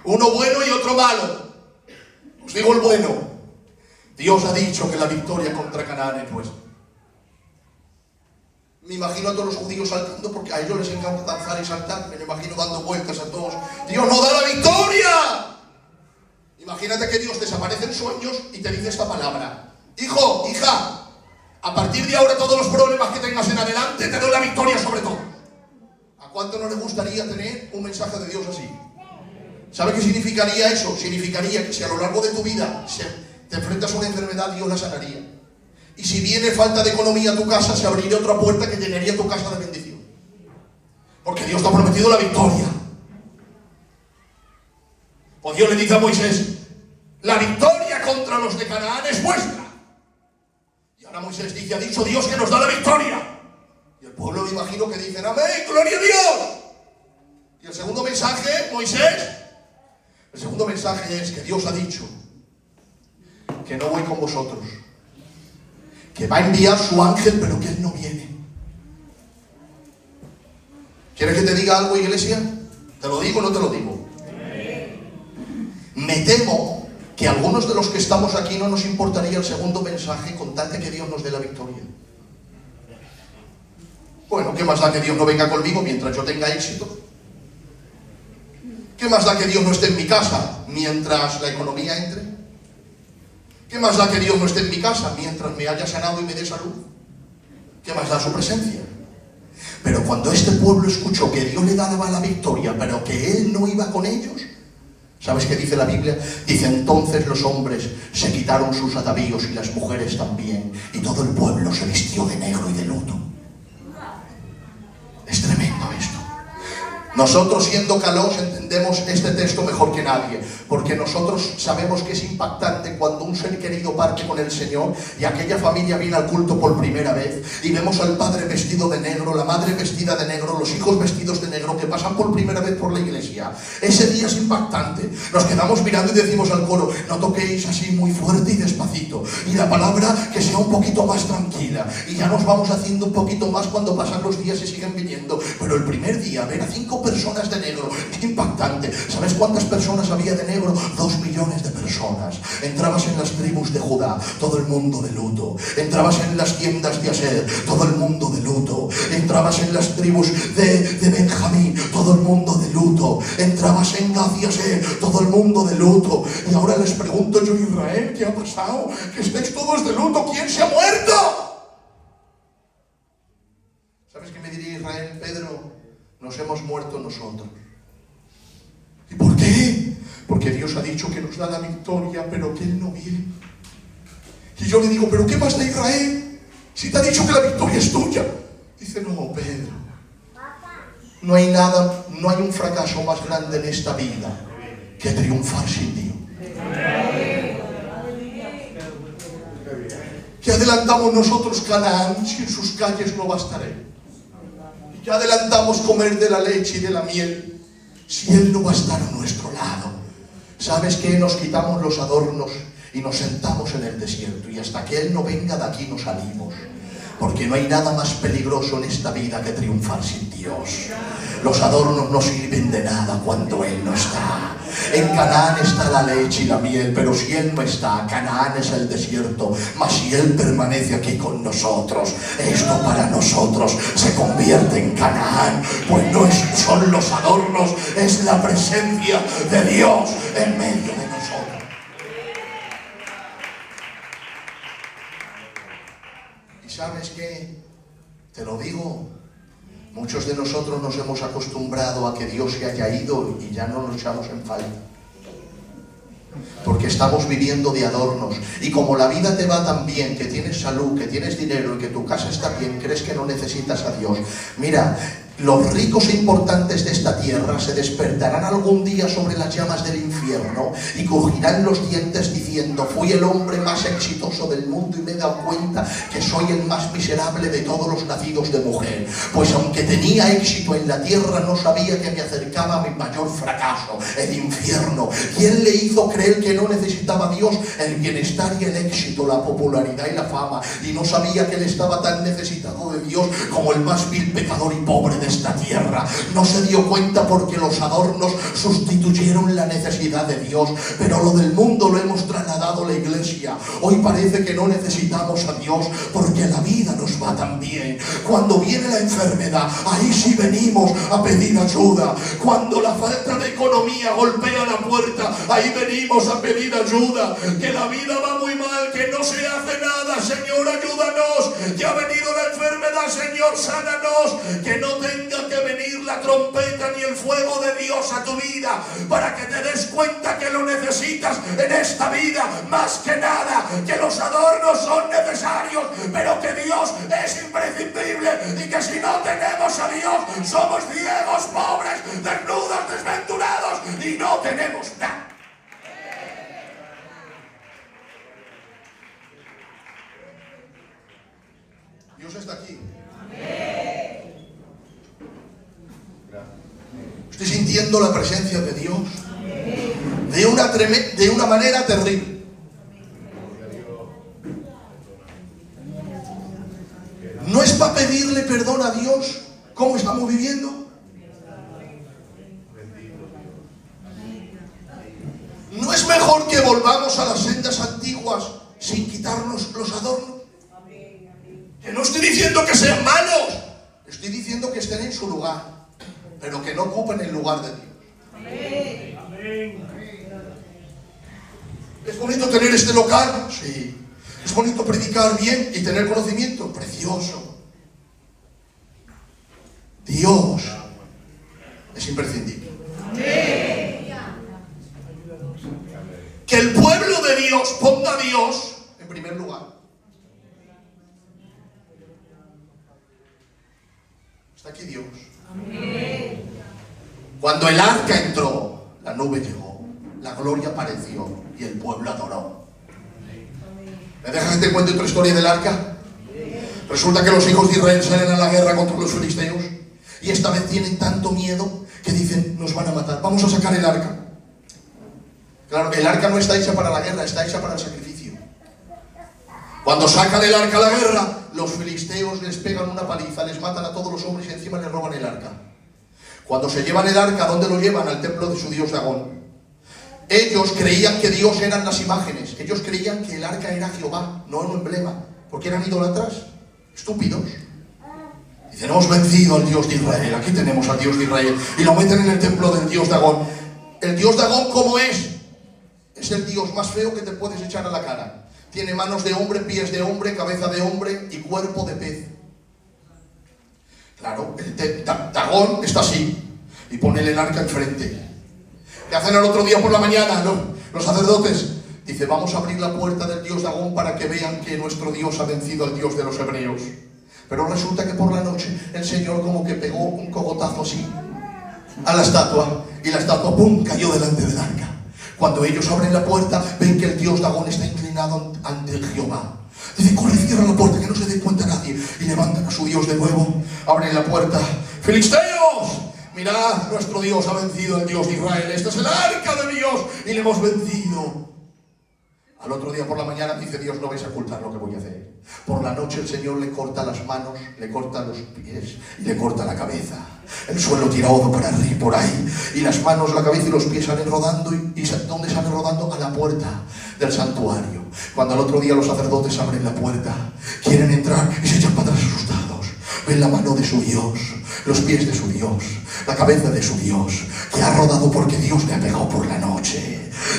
uno bueno y otro malo. Os digo el bueno. Dios ha dicho que la victoria contra Canaán es nuestra. Me imagino a todos los judíos saltando porque a ellos les encanta danzar y saltar. Me lo imagino dando vueltas a todos. ¡Dios nos da la victoria! Imagínate que Dios desaparece en sueños y te dice esta palabra. Hijo, hija, a partir de ahora todos los problemas que tengas en adelante te doy la victoria sobre todo. ¿A cuánto no le gustaría tener un mensaje de Dios así? ¿Sabe qué significaría eso? Significaría que si a lo largo de tu vida te enfrentas a una enfermedad, Dios la sanaría. Y si viene falta de economía a tu casa, se abriría otra puerta que llenaría tu casa de bendición. Porque Dios te ha prometido la victoria. Pues Dios le dice a Moisés, la victoria contra los de Canaán es vuestra. Y ahora Moisés dice, ha dicho Dios que nos da la victoria. Y el pueblo me imagino que dicen, amén, gloria a Dios. Y el segundo mensaje, Moisés, el segundo mensaje es que Dios ha dicho que no voy con vosotros, que va a enviar su ángel, pero que él no viene. ¿Quieres que te diga algo, iglesia? ¿Te lo digo o no te lo digo? Me temo que a algunos de los que estamos aquí no nos importaría el segundo mensaje con tal de que Dios nos dé la victoria. Bueno, ¿qué más da que Dios no venga conmigo mientras yo tenga éxito? ¿Qué más da que Dios no esté en mi casa mientras la economía entre? ¿Qué más da que Dios no esté en mi casa mientras me haya sanado y me dé salud? ¿Qué más da su presencia? Pero cuando este pueblo escuchó que Dios le daba la victoria, pero que Él no iba con ellos, ¿Sabes qué dice la Biblia? Dice, entonces los hombres se quitaron sus atavíos y las mujeres también, y todo el pueblo se vistió de negro y de luto. Es tremendo esto. Nosotros, siendo Calós, entendemos este texto mejor que nadie, porque nosotros sabemos que es impactante cuando un ser querido parte con el Señor y aquella familia viene al culto por primera vez y vemos al padre vestido de negro, la madre vestida de negro, los hijos vestidos de negro, que pasan por primera vez por la iglesia. Ese día es impactante. Nos quedamos mirando y decimos al coro, no toquéis así muy fuerte y despacito, y la palabra que sea un poquito más tranquila, y ya nos vamos haciendo un poquito más cuando pasan los días y siguen viniendo. Pero el primer día ver a 5 personas de negro es impactante. ¿Sabes cuántas personas había de negro? 2 millones de personas. Entrabas en las tribus de Judá, todo el mundo de luto. Entrabas en las tiendas de Aser, todo el mundo de luto. Entrabas en las tribus de Benjamín, todo el mundo de luto. Entrabas en Gad y Aser, todo el mundo de luto. Y ahora les pregunto yo, Israel, ¿qué ha pasado? Que estáis todos de luto. ¿Quién se ha muerto? ¿Sabes qué me diría Israel? Pedro, nos hemos muerto nosotros. ¿Y por qué? Porque Dios ha dicho que nos da la victoria, pero que Él no viene. Y yo le digo, ¿pero qué más de Israel? Si te ha dicho que la victoria es tuya. Dice, no, Pedro, no hay nada, no hay un fracaso más grande en esta vida que triunfar sin Dios. ¿Qué adelantamos nosotros Canaán si en sus calles no bastaré? ¿Qué adelantamos comer de la leche y de la miel si Él no va a estar a nuestro lado? ¿Sabes qué? Nos quitamos los adornos y nos sentamos en el desierto, y hasta que Él no venga de aquí no salimos. Porque no hay nada más peligroso en esta vida que triunfar sin Dios. Los adornos no sirven de nada cuando Él no está. En Canaán está la leche y la miel, pero si Él no está, Canaán es el desierto. Mas si Él permanece aquí con nosotros, esto para nosotros se convierte en Canaán. Pues no son los adornos, es la presencia de Dios en medio de nosotros. ¿Y sabes qué? Te lo digo. Muchos de nosotros nos hemos acostumbrado a que Dios se haya ido y ya no nos echamos en falta. Porque estamos viviendo de adornos. Y como la vida te va tan bien, que tienes salud, que tienes dinero y que tu casa está bien, crees que no necesitas a Dios. Mira, los ricos e importantes de esta tierra se despertarán algún día sobre las llamas del infierno y crujirán los dientes diciendo, fui el hombre más exitoso del mundo y me he dado cuenta que soy el más miserable de todos los nacidos de mujer. Pues aunque tenía éxito en la tierra, no sabía que me acercaba a mi mayor fracaso, el infierno. ¿Quién le hizo creer que no necesitaba a Dios? El bienestar y el éxito, la popularidad y la fama. Y no sabía que él estaba tan necesitado de Dios como el más vil pecador y pobre de esta tierra. No se dio cuenta porque los adornos sustituyeron la necesidad de Dios. Pero lo del mundo lo hemos trasladado a la iglesia. Hoy parece que no necesitamos a Dios porque la vida nos va tan bien. Cuando viene la enfermedad, ahí sí venimos a pedir ayuda. Cuando la falta de economía golpea la puerta, ahí venimos a pedir ayuda. Que la vida va muy mal, que no se hace nada, Señor, ayúdanos. Que ha venido la enfermedad, Señor, sánanos. Que no tenga que venir la trompeta ni el fuego de Dios a tu vida para que te des cuenta que lo necesitas en esta vida más que nada. Que los adornos son necesarios, pero que Dios es imprescindible, y que si no tenemos a Dios somos ciegos, pobres, desnudos, desventurados y no tenemos nada. Dios está aquí. Estoy sintiendo la presencia de Dios de una manera terrible. No es para pedirle perdón a Dios cómo estamos viviendo. No es mejor que volvamos a las sendas antiguas sin quitarnos los adornos. Que no estoy diciendo que sean malos, estoy diciendo que estén en su lugar, pero que no ocupen el lugar de Dios. Amén. ¿Es bonito tener este local? Sí. ¿Es bonito predicar bien y tener conocimiento? Precioso. Dios es imprescindible. Que el pueblo de Dios ponga a Dios en primer lugar. Está aquí Dios. Cuando el arca entró, la nube llegó, la gloria apareció y el pueblo adoró. ¿Me dejas que te cuente otra historia del arca? Resulta que los hijos de Israel salen a la guerra contra los filisteos y esta vez tienen tanto miedo que dicen, nos van a matar, vamos a sacar el arca. Claro, el arca no está hecha para la guerra, está hecha para el sacrificio. Cuando sacan el arca a la guerra, los filisteos les pegan una paliza, les matan a todos los hombres y encima les roban el arca. Cuando se llevan el arca, ¿a dónde lo llevan? Al templo de su dios Dagón. Ellos creían que Dios eran las imágenes, ellos creían que el arca era Jehová, no un emblema, porque eran idólatras, estúpidos. Dicen, hemos vencido al Dios de Israel, aquí tenemos al Dios de Israel, y lo meten en el templo del dios Dagón. El dios Dagón, ¿cómo es? Es el dios más feo que te puedes echar a la cara. Tiene manos de hombre, pies de hombre, cabeza de hombre y cuerpo de pez. Claro, el Dagón está así y pone el arca enfrente. ¿Qué hacen el otro día por la mañana los sacerdotes? Dice, vamos a abrir la puerta del dios Dagón para que vean que nuestro Dios ha vencido al Dios de los hebreos. Pero resulta que por la noche el Señor como que pegó un cogotazo así a la estatua y la estatua ¡pum! Cayó delante del arca. Cuando ellos abren la puerta, ven que el dios Dagón está inclinado ante Jehová. Dicen, corre, cierra la puerta, que no se dé cuenta nadie. Y levantan a su dios de nuevo, abren la puerta. ¡Filisteos! Mirad, nuestro Dios ha vencido al Dios de Israel. Este es el arca de Dios y le hemos vencido. Al otro día por la mañana dice Dios, no vais a ocultar lo que voy a hacer. Por la noche el Señor le corta las manos, le corta los pies y le corta la cabeza. El suelo tirado para arriba, por ahí. Y las manos, la cabeza y los pies salen rodando. ¿Y dónde salen rodando? A la puerta del santuario. Cuando al otro día los sacerdotes abren la puerta, quieren entrar y se echan para atrás asustados. Ven la mano de su Dios, los pies de su Dios, la cabeza de su Dios, que ha rodado porque Dios le ha pegado por la noche.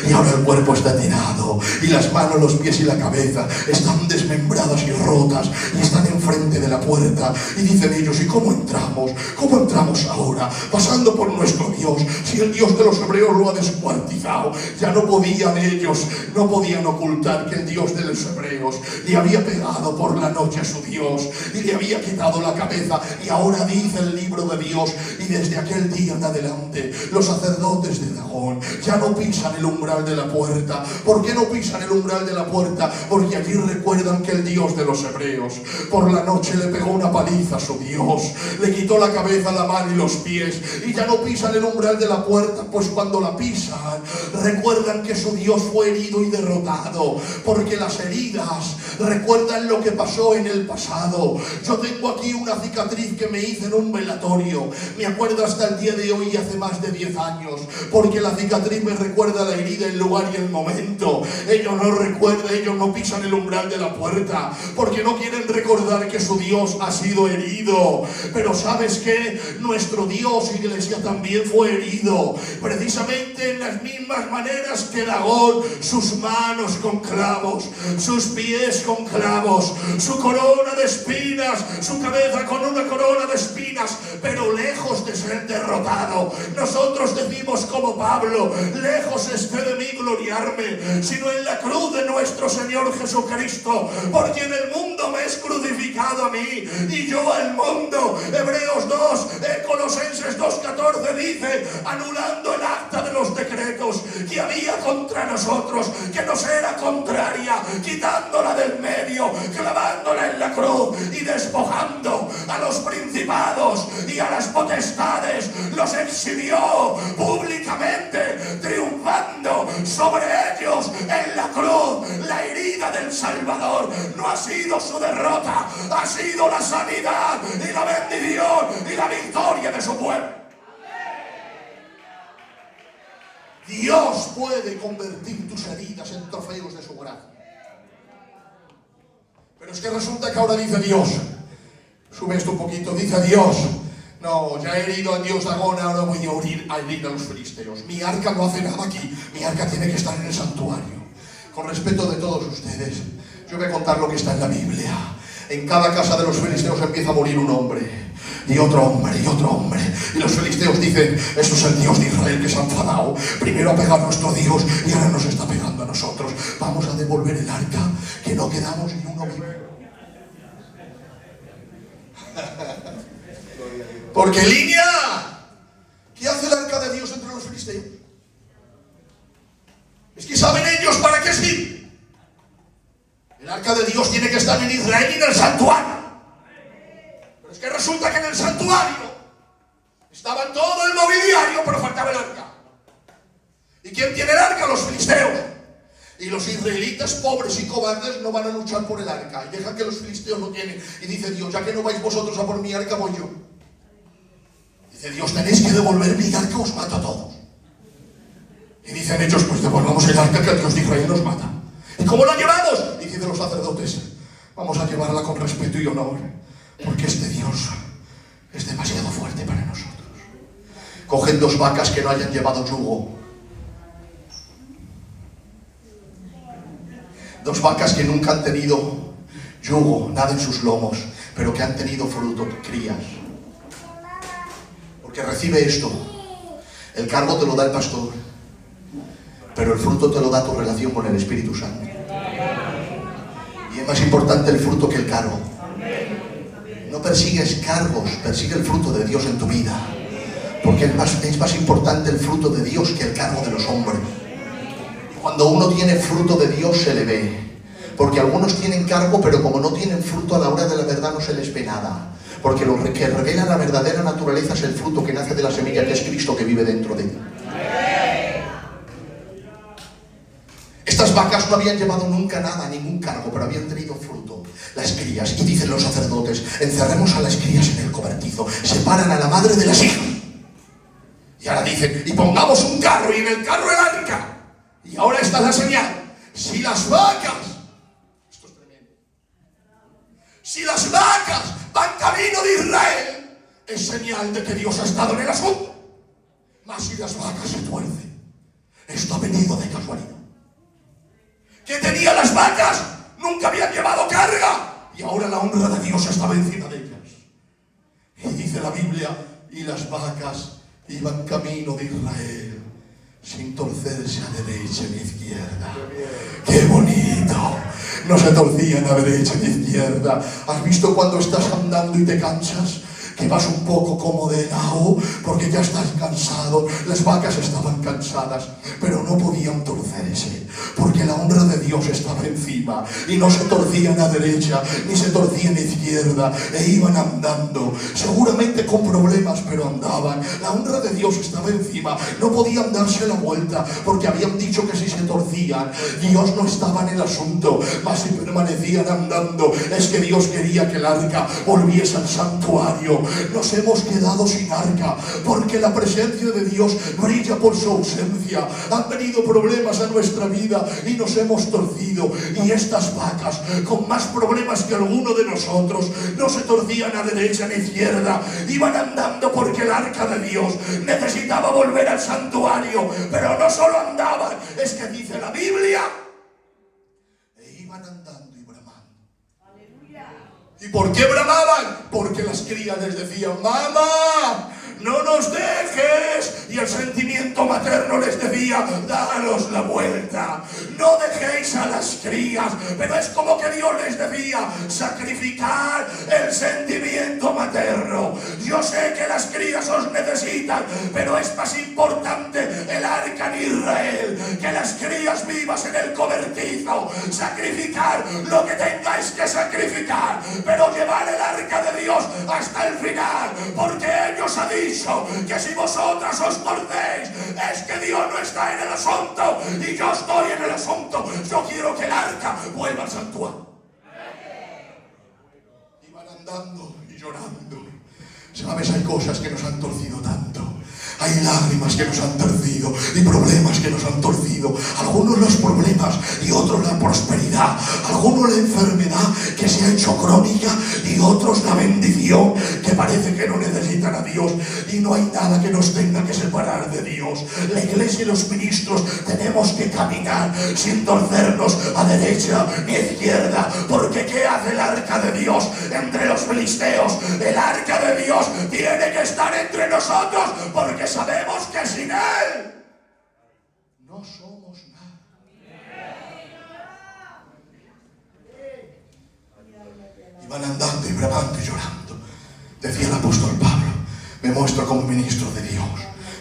Y ahora el cuerpo está tirado, y las manos, los pies y la cabeza están desmembradas y rotas, y están enfrente de la puerta. Y dicen ellos, ¿y cómo entramos? ¿Cómo entramos ahora? Pasando por nuestro Dios, si el Dios de los hebreos lo ha descuartizado. Ya no podían ellos, no podían ocultar que el Dios de los hebreos le había pegado por la noche a su Dios, y le había quitado la cabeza. Y ahora dice el libro de Dios, y desde aquel día en adelante, los sacerdotes de Dagón ya no pisan el umbral de la puerta. ¿Por qué no pisan el umbral de la puerta? Porque allí recuerdan que el Dios de los hebreos por la noche le pegó una paliza a su Dios, le quitó la cabeza, la mano y los pies, y ya no pisan el umbral de la puerta, pues cuando la pisan recuerdan que su Dios fue herido y derrotado, porque las heridas recuerdan lo que pasó en el pasado. Yo tengo aquí una cicatriz que me hice en un velatorio, me acuerdo hasta el día de hoy, hace más de 10 años, porque la cicatriz me recuerda la herida, el lugar y el momento. Ellos no recuerdan, ellos no pisan el umbral de la puerta, porque no quieren recordar que su Dios ha sido herido. Pero ¿sabes qué? Nuestro Dios, iglesia, también fue herido, precisamente en las mismas maneras que Dagón, sus manos con clavos, sus pies con clavos, su corona de espinas, su cabeza con una corona de espinas, pero lejos de ser derrotado. Nosotros decimos como Pablo, lejos esté de mí gloriarme, sino en la cruz de nuestro Señor Jesucristo, porque en el mundo me es crucificado a mí y yo al mundo. Hebreos 2, Colosenses 2:14 dice, anulando el acta de los decretos que había contra nosotros, que nos era contraria, quitándola del medio, clavándola en la cruz y despojando a los principados y a las potestades, los exhibió públicamente, triunfando sobre ellos en la cruz. La herida del Salvador no ha sido su derrota, ha sido la sanidad y la bendición y la victoria de su pueblo. Dios puede convertir tus heridas en trofeos de su gracia. Pero es que resulta que ahora dice Dios, sube esto un poquito, dice Dios, no, ya he herido a Dios Dagón, ahora voy a herir a los filisteos. Mi arca no hace nada aquí, mi arca tiene que estar en el santuario. Con respeto de todos ustedes, yo voy a contar lo que está en la Biblia. En cada casa de los filisteos empieza a morir un hombre. y otro hombre, y otro hombre. Y los filisteos dicen, eso es el Dios de Israel que se ha enfadado. Primero ha pegado a nuestro Dios y ahora nos está pegando a nosotros. Vamos a devolver el arca, que no quedamos ni uno vivo. Porque línea, ¿qué hace el arca de Dios entre los filisteos? Es que saben ellos para qué sí. El arca de Dios tiene que estar en Israel y en el santuario. Pero es que resulta que en el santuario estaba todo el mobiliario, pero faltaba el arca. ¿Y quién tiene el arca? Los filisteos. Y los israelitas pobres y cobardes no van a luchar por el arca y dejan que los filisteos lo tienen. Y dice Dios, ya que no vais vosotros a por mi arca, voy yo. Dice Dios, tenéis que devolver mi arca, os mato a todos. Y dicen ellos, pues devolvamos el arca que el Dios de Israel nos mata. ¿Y cómo la llevamos? Y dicen los sacerdotes, vamos a llevarla con respeto y honor, porque este Dios es demasiado fuerte para nosotros. Cogen 2 vacas que no hayan llevado yugo. 2 vacas que nunca han tenido yugo, nada en sus lomos, pero que han tenido fruto, crías. Porque recibe esto. El cargo te lo da el pastor, pero el fruto te lo da tu relación con el Espíritu Santo. Y es más importante el fruto que el cargo. No persigues cargos, persigue el fruto de Dios en tu vida. Porque es más importante el fruto de Dios que el cargo de los hombres. Cuando uno tiene fruto de Dios se le ve. Porque algunos tienen cargo, pero como no tienen fruto a la hora de la verdad no se les ve nada. Porque lo que revela la verdadera naturaleza es el fruto que nace de la semilla, que es Cristo, que vive dentro de ti. Estas vacas no habían llevado nunca nada, ningún cargo, pero habían tenido fruto. Las crías, y dicen los sacerdotes, encerremos a las crías en el cobertizo, separan a la madre de las hijas. Y ahora dicen, y pongamos un carro, y en el carro el arca. Y ahora está la señal. Si las vacas, esto es tremendo, si las vacas van camino de Israel, es señal de que Dios ha estado en el asunto. Mas si las vacas se tuercen, esto ha venido de casualidad. ¿Qué tenían las vacas? Nunca habían llevado carga. Y ahora la honra de Dios estaba encima de ellas. Y dice la Biblia, y las vacas iban camino de Israel, sin torcerse a derecha ni izquierda. ¡Qué bonito! No se torcían a derecha ni izquierda. ¿Has visto cuando estás andando y te cansas? Que vas un poco como de lado, porque ya estás cansado. Las vacas estaban cansadas, pero no podían torcerse, porque la honra de Dios estaba encima, y no se torcían a derecha, ni se torcían a izquierda, e iban andando, seguramente con problemas, pero andaban. La honra de Dios estaba encima, no podían darse la vuelta, porque habían dicho que si se torcían, Dios no estaba en el asunto, mas si permanecían andando, es que Dios quería que el arca volviese al santuario. Nos hemos quedado sin arca porque la presencia de Dios brilla por su ausencia. Han venido problemas a nuestra vida y nos hemos torcido, y estas vacas, con más problemas que alguno de nosotros, no se torcían a derecha ni izquierda, iban andando porque el arca de Dios necesitaba volver al santuario. Pero no solo andaban, es que dice la Biblia, e iban andando y bramando. ¿Y por qué bramaban? Porque las crías les decían, ¡mamá, no nos dejes! Y el sentimiento materno les decía, daros la vuelta, no dejéis a las crías. Pero es como que Dios les decía, sacrificar el sentimiento materno. Yo sé que las crías os necesitan, pero es más importante el arca en Israel, que las crías vivas en el cobertizo. Sacrificar lo que tengáis que sacrificar, pero llevar el arca de Dios hasta el final, porque ellos han dicho que si vosotras os torcéis, es que Dios no está en el asunto, y yo estoy en el asunto. Yo quiero que el arca vuelva al santuario. Iban andando y llorando. Sabes, hay cosas que nos han torcido tanto. Hay lágrimas que nos han torcido y problemas que nos han torcido. Algunos los problemas y otros la prosperidad. Algunos la enfermedad que se ha hecho crónica y otros la bendición que parece que no necesitan a Dios. Y no hay nada que nos tenga que separar de Dios. La iglesia y los ministros tenemos que caminar sin torcernos a derecha ni a izquierda. Porque ¿qué hace el arca de Dios entre los filisteos? El arca de Dios tiene que estar entre nosotros, porque sabemos que sin Él no somos nada. Iban andando y bramando y llorando. Decía el apóstol Pablo: me muestro como ministro de Dios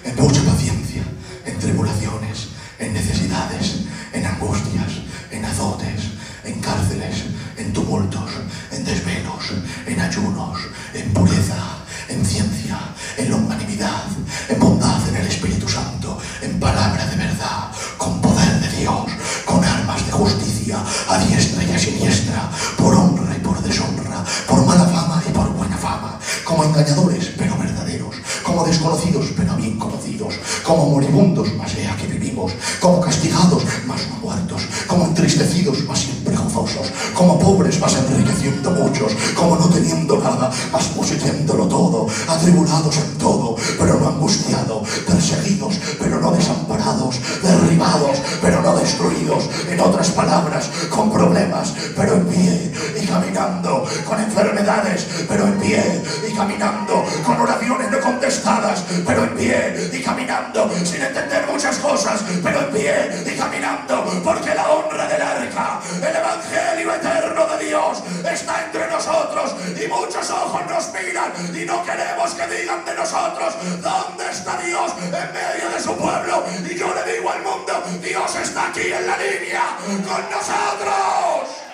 en mucha paciencia, en tribulaciones, en necesidades, en angustias, en azotes, en cárceles, en tumultos, en desvelos, en ayunos, en pureza, en ciencia, en longanimidad, en bondad, en el Espíritu Santo, en palabra de verdad, con poder de Dios, con armas de justicia, a diestra y a siniestra, por honra y por deshonra, por mala fama y por buena fama, como engañadores pero verdaderos, como desconocidos pero bien conocidos, como moribundos mas he aquí vivimos, como castigados mas no muertos, como entristecidos mas siempre gozosos, como pobres mas enriqueciendo muchos, como no teniendo nada mas poseyéndolo todo, atribulados en todo pero no angustiados, perseguidos pero no desamparados, derribados pero no destruidos, en otras palabras, con problemas pero en pie y caminando, con enfermedades pero en pie y caminando, con oraciones no contestadas pero en pie y caminando, sin entender muchas cosas pero en pie y caminando, porque la honra del arca, el evangelio eterno de Dios está entre nosotros y muchos ojos nos miran y no queremos que digan de nosotros: ¿dónde está Dios en medio de su pueblo? Y yo le digo al mundo: Dios está aquí en la línea con nosotros.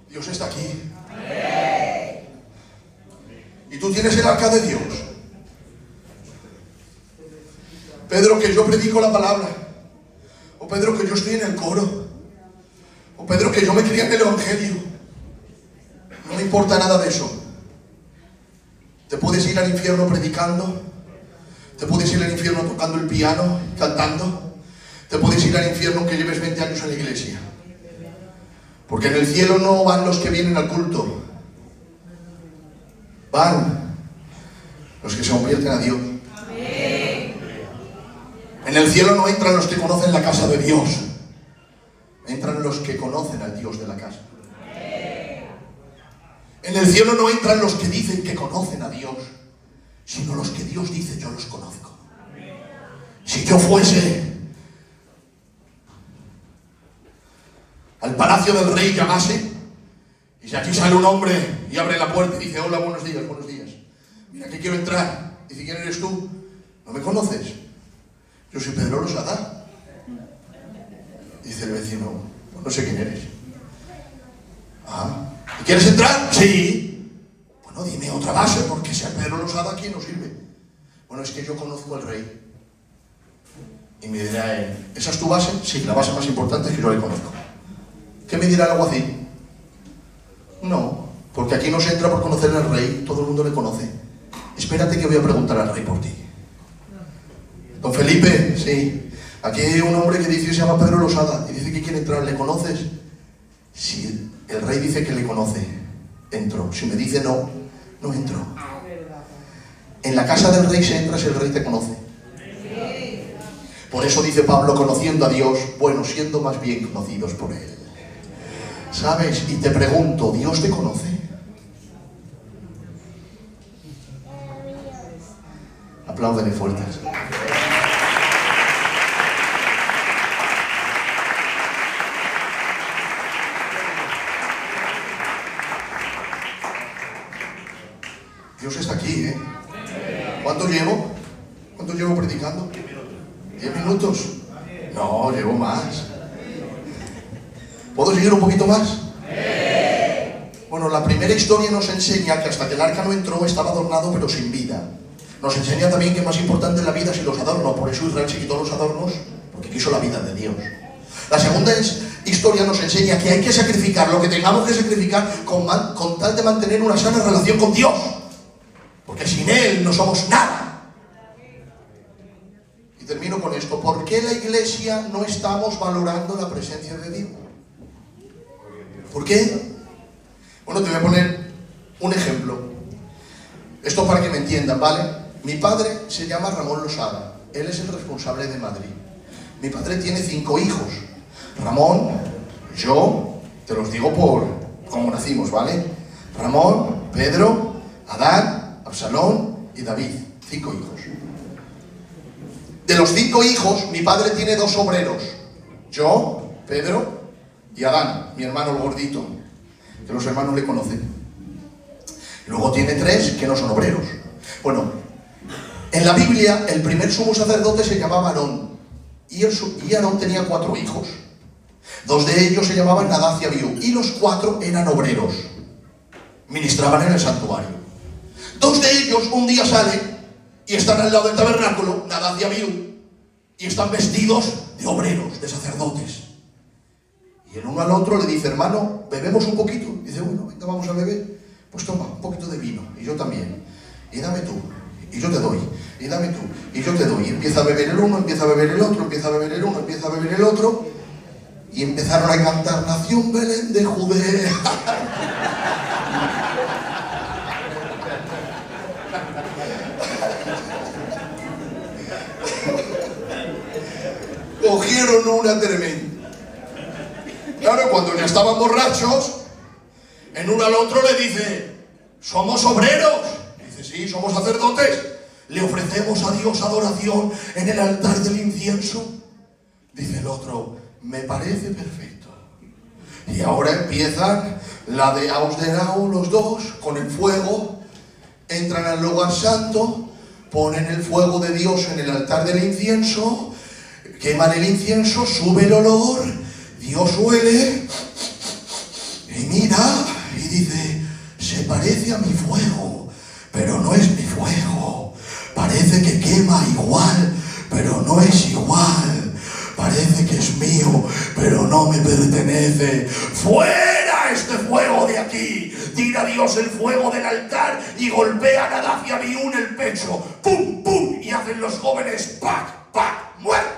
Dios está aquí. Y tú tienes el arca de Dios. Pedro, que yo predico la palabra. O Pedro, que yo estoy en el coro. O Pedro, que yo me crié en el evangelio. No me importa nada de eso. Te puedes ir al infierno predicando. Te puedes ir al infierno tocando el piano, cantando. Te puedes ir al infierno que lleves 20 años en la iglesia. Porque en el cielo no van los que vienen al culto. Van los que se convierten a Dios. En el cielo no entran los que conocen la casa de Dios. Entran los que conocen al Dios de la casa. En el cielo no entran los que dicen que conocen a Dios, sino los que Dios dice: yo los conozco. Si yo fuese al palacio del rey, llamase, y si aquí sale un hombre y abre la puerta y dice: hola, buenos días, mira que quiero entrar. Dice: ¿quién eres tú? ¿No me conoces? Yo soy Pedro Losada. Dice el vecino: pues no sé quién eres. Ah, ¿y quieres entrar? Sí. Bueno, dime otra base, porque si a Pedro Losada aquí no sirve. Bueno, es que yo conozco al rey. Y me dirá él: ¿esa es tu base? Sí, la base más importante es que yo le conozco. ¿Qué me dirá el alguacil? No, porque aquí no se entra por conocer al rey, todo el mundo le conoce. Espérate que voy a preguntar al rey por ti. Don Felipe, sí. Aquí hay un hombre que dice que se llama Pedro Losada y dice que quiere entrar. ¿Le conoces? Si el rey dice que le conoce, entro. Si me dice no, no entro. En la casa del rey se entra si el rey te conoce. Por eso dice Pablo: conociendo a Dios, bueno, siendo más bien conocidos por Él. ¿Sabes? Y te pregunto: ¿Dios te conoce? Apláudele fuertes. Dios está aquí, ¿eh? ¿Cuánto llevo? ¿Cuánto llevo predicando? 10 minutos. No, llevo más. ¿Puedo seguir un poquito más? Bueno, la primera historia nos enseña que hasta que el arca no entró estaba adornado pero sin vida. Nos enseña también que más importante en la vida es los adornos. Por eso Israel se quitó los adornos, porque quiso la vida de Dios. La segunda historia nos enseña que hay que sacrificar lo que tengamos que sacrificar con tal de mantener una sana relación con Dios. Porque sin Él no somos nada. Y termino con esto. ¿Por qué la iglesia no estamos valorando la presencia de Dios? ¿Por qué? Bueno, te voy a poner un ejemplo. Esto para que me entiendan, ¿vale? Mi padre se llama Ramón Losada. Él es el responsable de Madrid. Mi padre tiene 5 hijos. Ramón, yo, te los digo por cómo nacimos, ¿vale? Ramón, Pedro, Adán, Absalón y David. 5 hijos. De los 5 hijos, mi padre tiene 2 obreros. Yo, Pedro y Adán, mi hermano el gordito, que los hermanos le conocen. Luego tiene 3 que no son obreros. Bueno, en la Biblia el primer sumo sacerdote se llamaba Aarón. Y Aarón tenía 4 hijos. 2 de ellos se llamaban Nadab y Abiú. Y los 4 eran obreros. Ministraban en el santuario. 2 de ellos un día salen y están al lado del tabernáculo, Nadab y Abiú, y están vestidos de obreros, de sacerdotes. Y el uno al otro le dice: hermano, ¿bebemos un poquito? Y dice: bueno, venga, vamos a beber. Pues toma, un poquito de vino, y yo también. Y dame tú, y yo te doy. Y dame tú, y yo te doy. Y empieza a beber el uno, empieza a beber el otro, empieza a beber el uno, empieza a beber el otro. Y empezaron a cantar: Nación Belén de Judea. Cogieron una tremenda. Claro, cuando ya estaban borrachos, en uno al otro le dice: somos obreros. Dice: sí, somos sacerdotes. Le ofrecemos a Dios adoración en el altar del incienso. Dice el otro: me parece perfecto. Y ahora empiezan la de Aus de Nau, los dos, con el fuego. Entran al lugar santo, ponen el fuego de Dios en el altar del incienso, queman el incienso, sube el olor, Dios huele y mira y dice: se parece a mi fuego, pero no es mi fuego. Parece que quema igual, pero no es igual. Parece que es mío, pero no me pertenece. ¡Fuera este fuego de aquí! Tira Dios el fuego del altar y golpea a Nadab y Abiú en el pecho. ¡Pum, pum! Y hacen los jóvenes ¡pac, pac! ¡Muertos!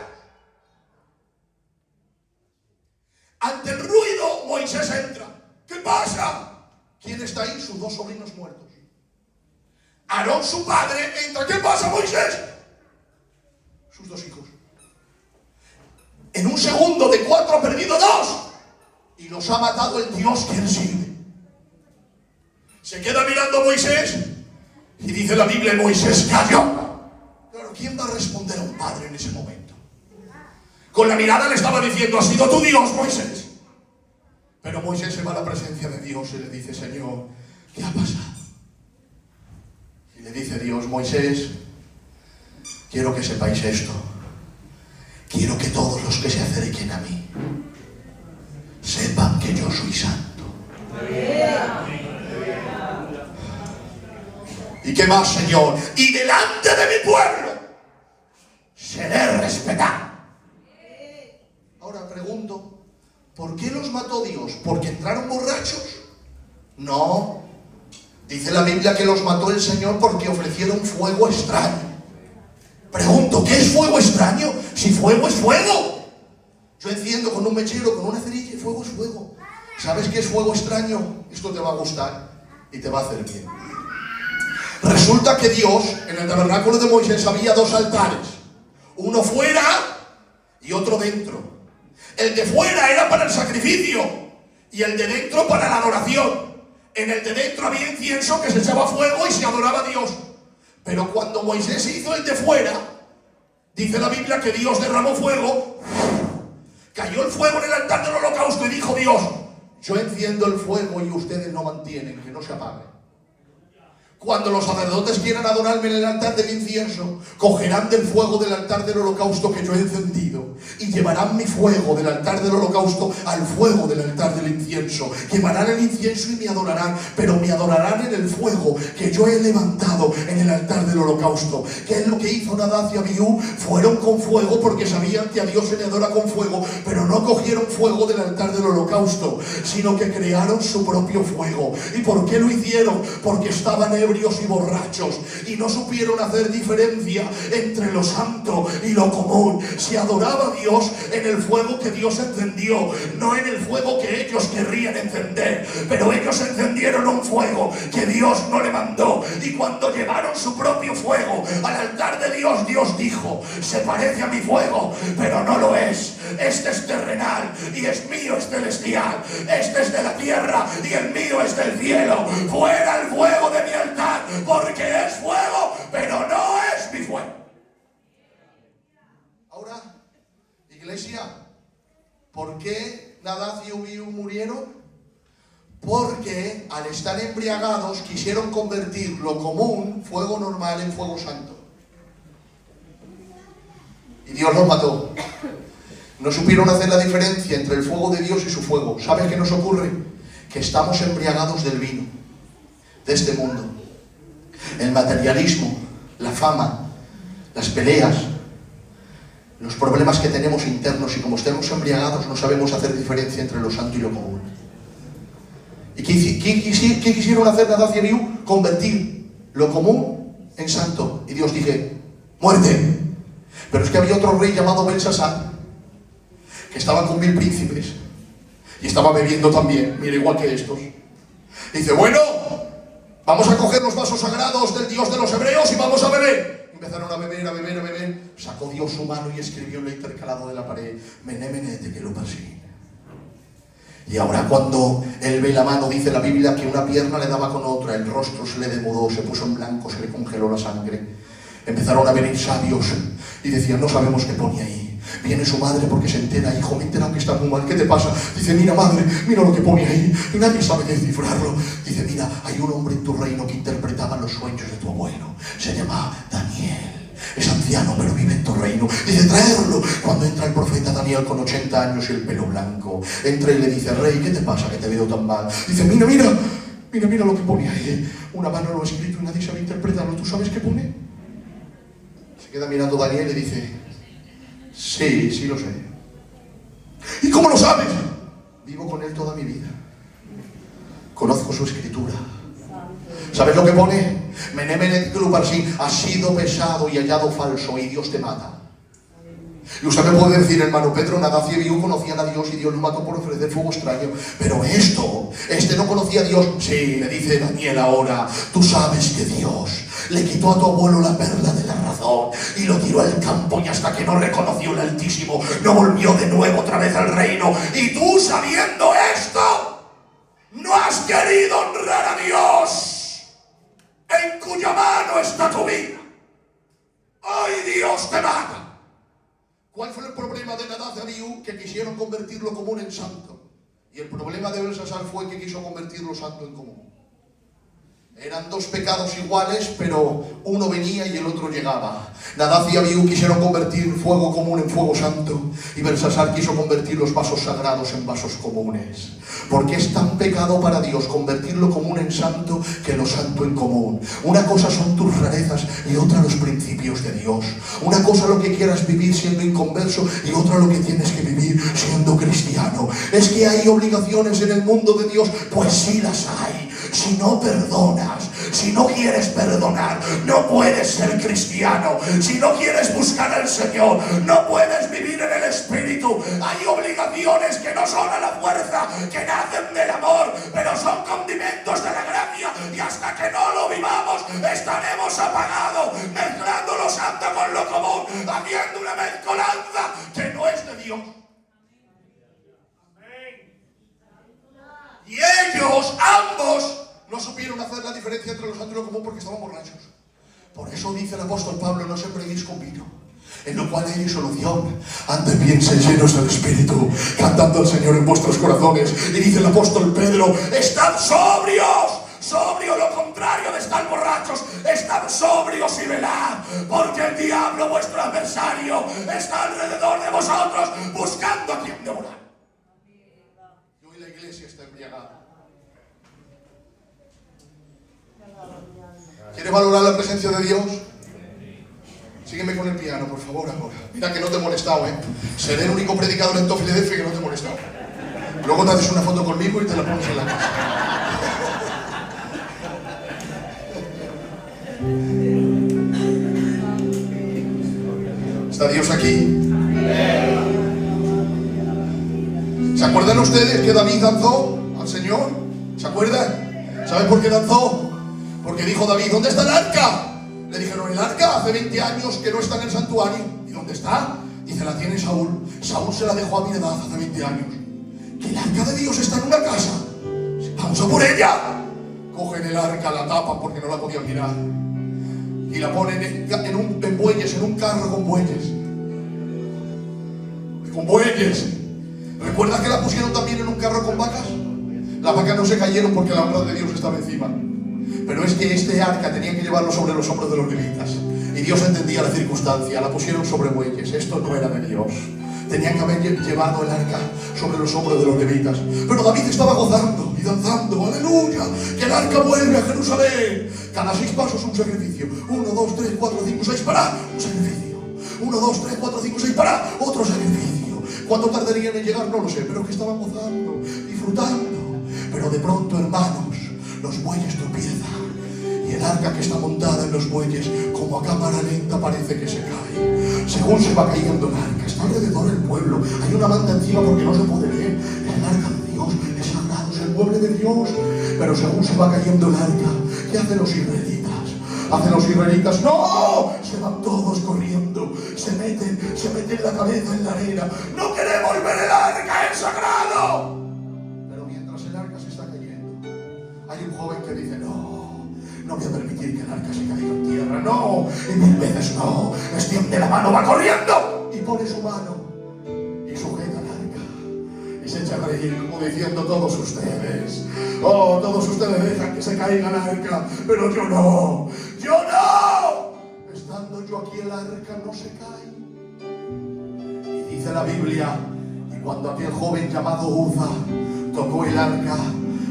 Ante el ruido, Moisés entra. ¿Qué pasa? ¿Quién está ahí? Sus 2 sobrinos muertos. Aarón, su padre, entra. ¿Qué pasa, Moisés? Sus 2 hijos. En un segundo de 4 ha perdido 2. Y los ha matado el Dios que él sirve. Se queda mirando a Moisés y dice la Biblia: Moisés cayó. Claro, ¿quién va a responder a un padre en ese momento? Con la mirada le estaba diciendo: ha sido tu Dios, Moisés. Pero Moisés se va a la presencia de Dios y le dice: Señor, ¿qué ha pasado? Y le dice Dios: Moisés, quiero que sepáis esto. Quiero que todos los que se acerquen a mí sepan que yo soy santo. ¿Y qué más, Señor? Y delante de mi pueblo seré respetado. Ahora pregunto: ¿por qué los mató Dios? ¿Porque entraron borrachos? No. Dice la Biblia que los mató el Señor porque ofrecieron fuego extraño. Pregunto: ¿qué es fuego extraño? Si fuego es fuego. Yo enciendo con un mechero, con una cerilla, y fuego es fuego. ¿Sabes qué es fuego extraño? Esto te va a gustar y te va a hacer bien. Resulta que Dios, en el tabernáculo de Moisés, había 2 altares. Uno fuera y otro dentro. El de fuera era para el sacrificio y el de dentro para la adoración. En el de dentro había incienso que se echaba fuego y se adoraba a Dios. Pero cuando Moisés hizo el de fuera, dice la Biblia que Dios derramó fuego, cayó el fuego en el altar del holocausto y dijo Dios: yo enciendo el fuego y ustedes no mantienen, que no se apague. Cuando los sacerdotes quieran adorarme en el altar del incienso, cogerán del fuego del altar del holocausto que yo he encendido y llevarán mi fuego del altar del holocausto al fuego del altar del incienso. Quemarán el incienso y me adorarán, pero me adorarán en el fuego que yo he levantado en el altar del holocausto. ¿Qué es lo que hizo Nadab y Abiú? Fueron con fuego porque sabían que a Dios se le adora con fuego, pero no cogieron fuego del altar del holocausto, sino que crearon su propio fuego. ¿Y por qué lo hicieron? Porque estaban ebrios y borrachos y no supieron hacer diferencia entre lo santo y lo común. Se adoraba a Dios en el fuego que Dios encendió, no en el fuego que ellos querrían encender. Pero ellos encendieron un fuego que Dios no le mandó, y cuando llevaron su propio fuego al altar de Dios, Dios dijo: se parece a mi fuego, pero no lo es. Este es terrenal y es mío, es celestial. Este es de la tierra y el mío es del cielo. Fuera el fuego de mi altar, porque es fuego, pero no es mi fuego. Ahora, iglesia, ¿por qué Nadab y Abiú murieron? Porque al estar embriagados quisieron convertir lo común, fuego normal, en fuego santo. Y Dios los mató. No supieron hacer la diferencia entre el fuego de Dios y su fuego. ¿Saben qué nos ocurre? Que estamos embriagados del vino, de este mundo. El materialismo, la fama, las peleas, los problemas que tenemos internos, y como estemos embriagados no sabemos hacer diferencia entre lo santo y lo común. ¿Y qué quisieron hacer Nadab y Abiú? Convertir lo común en santo. Y Dios dije: muerte. Pero es que había otro rey llamado Belsasar, que estaba con 1000 príncipes y estaba bebiendo también, mira, igual que estos. Dice: bueno, vamos a coger los vasos sagrados del Dios de los hebreos y vamos a beber. Empezaron a beber, a beber, a beber. Sacó Dios su mano y escribió en lo intercalado de la pared: Mené, mené, tekelupasí. Y ahora cuando él ve la mano, dice la Biblia que una pierna le daba con otra, el rostro se le demudó, se puso en blanco, se le congeló la sangre. Empezaron a venir sabios y decían: no sabemos qué pone ahí. Viene su madre porque se entera: hijo, me he enterado que está muy mal, ¿qué te pasa? Dice: mira, madre, mira lo que pone ahí. Y nadie sabe descifrarlo. Dice: mira, hay un hombre en tu reino que interpretaba los sueños de tu abuelo. Se llama Daniel. Es anciano, pero vive en tu reino. Dice: traerlo. Cuando entra el profeta Daniel con 80 años y el pelo blanco, entra y le dice: rey, ¿qué te pasa que te veo tan mal? Dice: mira, mira, mira, mira lo que pone ahí. Una mano lo ha escrito y nadie sabe interpretarlo. ¿Tú sabes qué pone? Se queda mirando Daniel y dice: sí, sí lo sé. ¿Y cómo lo sabes? Vivo con él toda mi vida. Conozco su escritura. ¿Sabes lo que pone? Mené, mené, tekelupasí, has sido pesado y hallado falso, y Dios te mata. Y usted me puede decir: hermano Pedro, Nadab y Abiú conocían a Dios y Dios lo mató por ofrecer fuego extraño. Pero este no conocía a Dios. Sí, le dice Daniel ahora: tú sabes que Dios le quitó a tu abuelo la perla de la razón y lo tiró al campo, y hasta que no reconoció el Altísimo no volvió de nuevo otra vez al reino. Y tú, sabiendo esto, no has querido honrar a Dios, en cuya mano está tu vida. Hoy Dios te mata. ¿Cuál fue el problema de Nadab y Abiú? Que quisieron convertir lo común en santo. Y el problema de Belsasar fue que quiso convertir lo santo en común. Eran dos pecados iguales, pero uno venía y el otro llegaba. Nadab y Abiú quisieron convertir fuego común en fuego santo, y Belsasar quiso convertir los vasos sagrados en vasos comunes. Porque es tan pecado para Dios convertir lo común en santo que lo santo en común. Una cosa son tus rarezas y otra los principios de Dios. Una cosa lo que quieras vivir siendo inconverso y otra lo que tienes que vivir siendo cristiano. ¿Es que hay obligaciones en el mundo de Dios? Pues sí las hay. Si no perdonas, si no quieres perdonar, no puedes ser cristiano. Si no quieres buscar al Señor, no puedes vivir en el Espíritu. Hay obligaciones que no son a la fuerza, que nacen del amor, pero son condimentos de la gracia, y hasta que no lo vivamos estaremos apagados, mezclando lo santo con lo común, haciendo una mezcolanza que no es de Dios. Y ellos, ambos, no supieron hacer la diferencia entre lo santo y lo común porque estaban borrachos. Por eso dice el apóstol Pablo: no se embriaguéis con vino, en lo cual hay disolución. Antes bien, sed llenos del Espíritu, cantando al Señor en vuestros corazones. Y dice el apóstol Pedro: estad sobrios. Sobrio, lo contrario de estar borrachos. Estad sobrios y velad, porque el diablo, vuestro adversario, está alrededor de vosotros buscando a quien devorar. Y hoy la iglesia está embriagada. ¿Quieres valorar la presencia de Dios? Sígueme con el piano, por favor, ahora. Mira que no te he molestado, ¿eh? Seré el único predicador en todo Filadelfia que no te he molestado. Luego te haces una foto conmigo y te la pones en la casa. ¿Está Dios aquí? ¿Se acuerdan ustedes que David danzó al Señor? ¿Se acuerdan? ¿Saben por qué danzó? Porque dijo David, ¿dónde está el arca? Le dijeron, el arca hace 20 años que no está en el santuario. ¿Y dónde está? Dice, la tiene Saúl. Saúl se la dejó a Abinadab hace 20 años. Que el arca de Dios está en una casa. Vamos a por ella. Cogen el arca, la tapan porque no la podían mirar. Y la ponen en bueyes, en un carro con bueyes. Con bueyes. ¿Recuerdas que la pusieron también en un carro con vacas? Las vacas no se cayeron porque la obra de Dios estaba encima. Pero es que este arca tenía que llevarlo sobre los hombros de los levitas. Y Dios entendía la circunstancia, la pusieron sobre bueyes. Esto no era de Dios. Tenían que haber llevado el arca sobre los hombros de los levitas. Pero David estaba gozando y danzando. ¡Aleluya! Que el arca vuelve a Jerusalén. Cada 6 pasos un sacrificio. 1, 2, 3, 4, 5, 6, para. Un sacrificio. 1, 2, 3, 4, 5, 6, para. Otro sacrificio. ¿Cuánto tardarían en llegar? No lo sé. Pero es que estaban gozando, disfrutando. Pero de pronto, hermanos, los bueyes tropiezan. Y el arca que está montada en los bueyes, como a cámara lenta, parece que se cae. Según se va cayendo el arca, está alrededor del pueblo. Hay una manta encima porque no se puede ver. El arca de Dios es sagrado, es el mueble de Dios. Pero según se va cayendo el arca, ¿qué hacen los israelitas? Hacen los israelitas, ¡no! Se van todos corriendo. Se meten la cabeza en la arena. ¡No queremos ver el arca, es sagrado! Pero mientras el arca se está cayendo, hay un joven que dice, no voy a permitir que el arca se caiga en tierra, no, y 1000 veces no, extiende la mano, va corriendo, y pone su mano, y sujeta el arca, y se echa a reír, como diciendo, todos ustedes dejan que se caiga el arca, pero yo no, estando yo aquí el arca no se cae. Y dice la Biblia, y cuando aquel joven llamado Uza tocó el arca,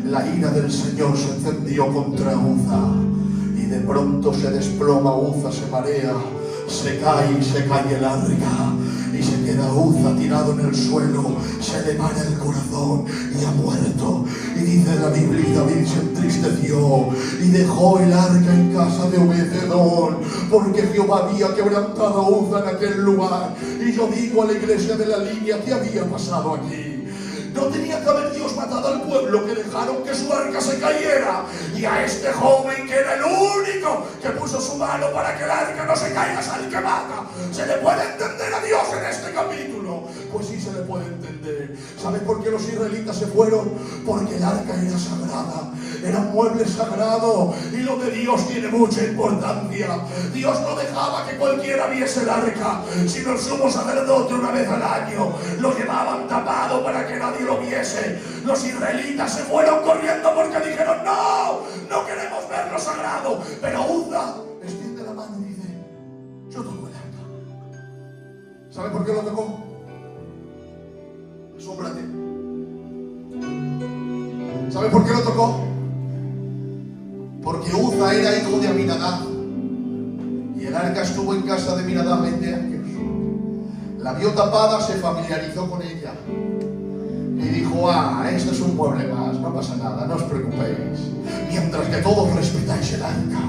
la ira del Señor se encendió contra Uza, y de pronto se desploma Uza, se marea, se cae el arca, y se queda Uza tirado en el suelo, se le para el corazón y ha muerto. Y dice la Biblia, y David se entristeció y dejó el arca en casa de Obed-edom, porque Jehová había quebrantado a Uza en aquel lugar. Y yo digo a la iglesia de la línea, ¿qué había pasado aquí? No tenía que haber Dios matado al pueblo que dejaron que su arca se cayera. Y a este joven, que era el único que puso su mano para que el arca no se caiga, es al que mata. ¿Se le puede entender a Dios en este capítulo? Pues sí se le puede entender. ¿Sabes por qué los israelitas se fueron? Porque el arca era sagrada, era un mueble sagrado, y lo de Dios tiene mucha importancia. Dios no dejaba que cualquiera viese el arca, sino el sumo sacerdote una vez al año. Lo llevaban tapado para que nadie lo viese. Los israelitas se fueron corriendo porque dijeron, no queremos ver lo sagrado. Pero Uza extiende la mano y dice, yo toco el arca. ¿Sabe por qué lo tocó? Asómbrate. ¿Sabe por qué lo tocó? Porque Uza era hijo de Abinadab, y el arca estuvo en casa de Abinadab 20 años. La vio tapada, se familiarizó con ella y dijo, esto es un mueble más, no pasa nada, no os preocupéis. Mientras que todos respetáis el arca,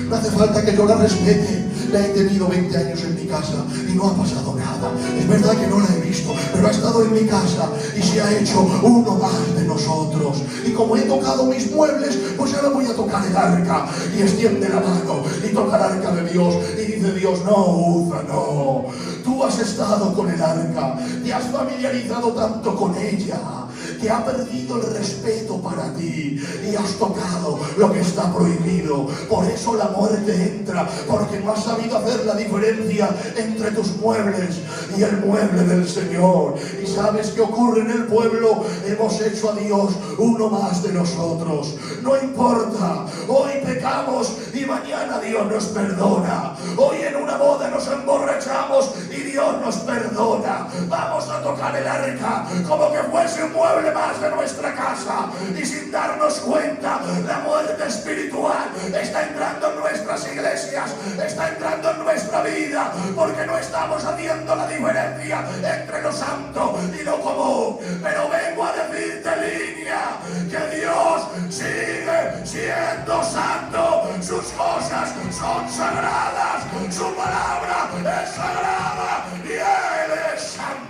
no hace falta que yo la respete. La he tenido 20 años en mi casa y no ha pasado nada. Es verdad que no la he visto, pero ha estado en mi casa y se ha hecho uno más de nosotros. Y como he tocado mis muebles, pues ahora voy a tocar el arca. Y extiende la mano y toca el arca de Dios. Y dice Dios, no, Uza, no. Tú has estado con el arca, te has familiarizado tanto con ella, que ha perdido el respeto para ti y has tocado lo que está prohibido. Por eso la muerte entra, porque no has sabido hacer la diferencia entre tus muebles y el mueble del Señor. ¿Y sabes qué ocurre en el pueblo? Hemos hecho a Dios uno más de nosotros. No importa, hoy pecamos y mañana Dios nos perdona. Hoy en una boda nos emborrachamos y Dios nos perdona. Vamos a tocar el arca como que fuese un mueble más de nuestra casa, y sin darnos cuenta la muerte espiritual está entrando en nuestras iglesias, está entrando en nuestra vida, porque no estamos haciendo la diferencia entre lo santo y lo común. Pero vengo a decirte, línea, que Dios sigue siendo santo, sus cosas son sagradas, su palabra es sagrada y Él es santo.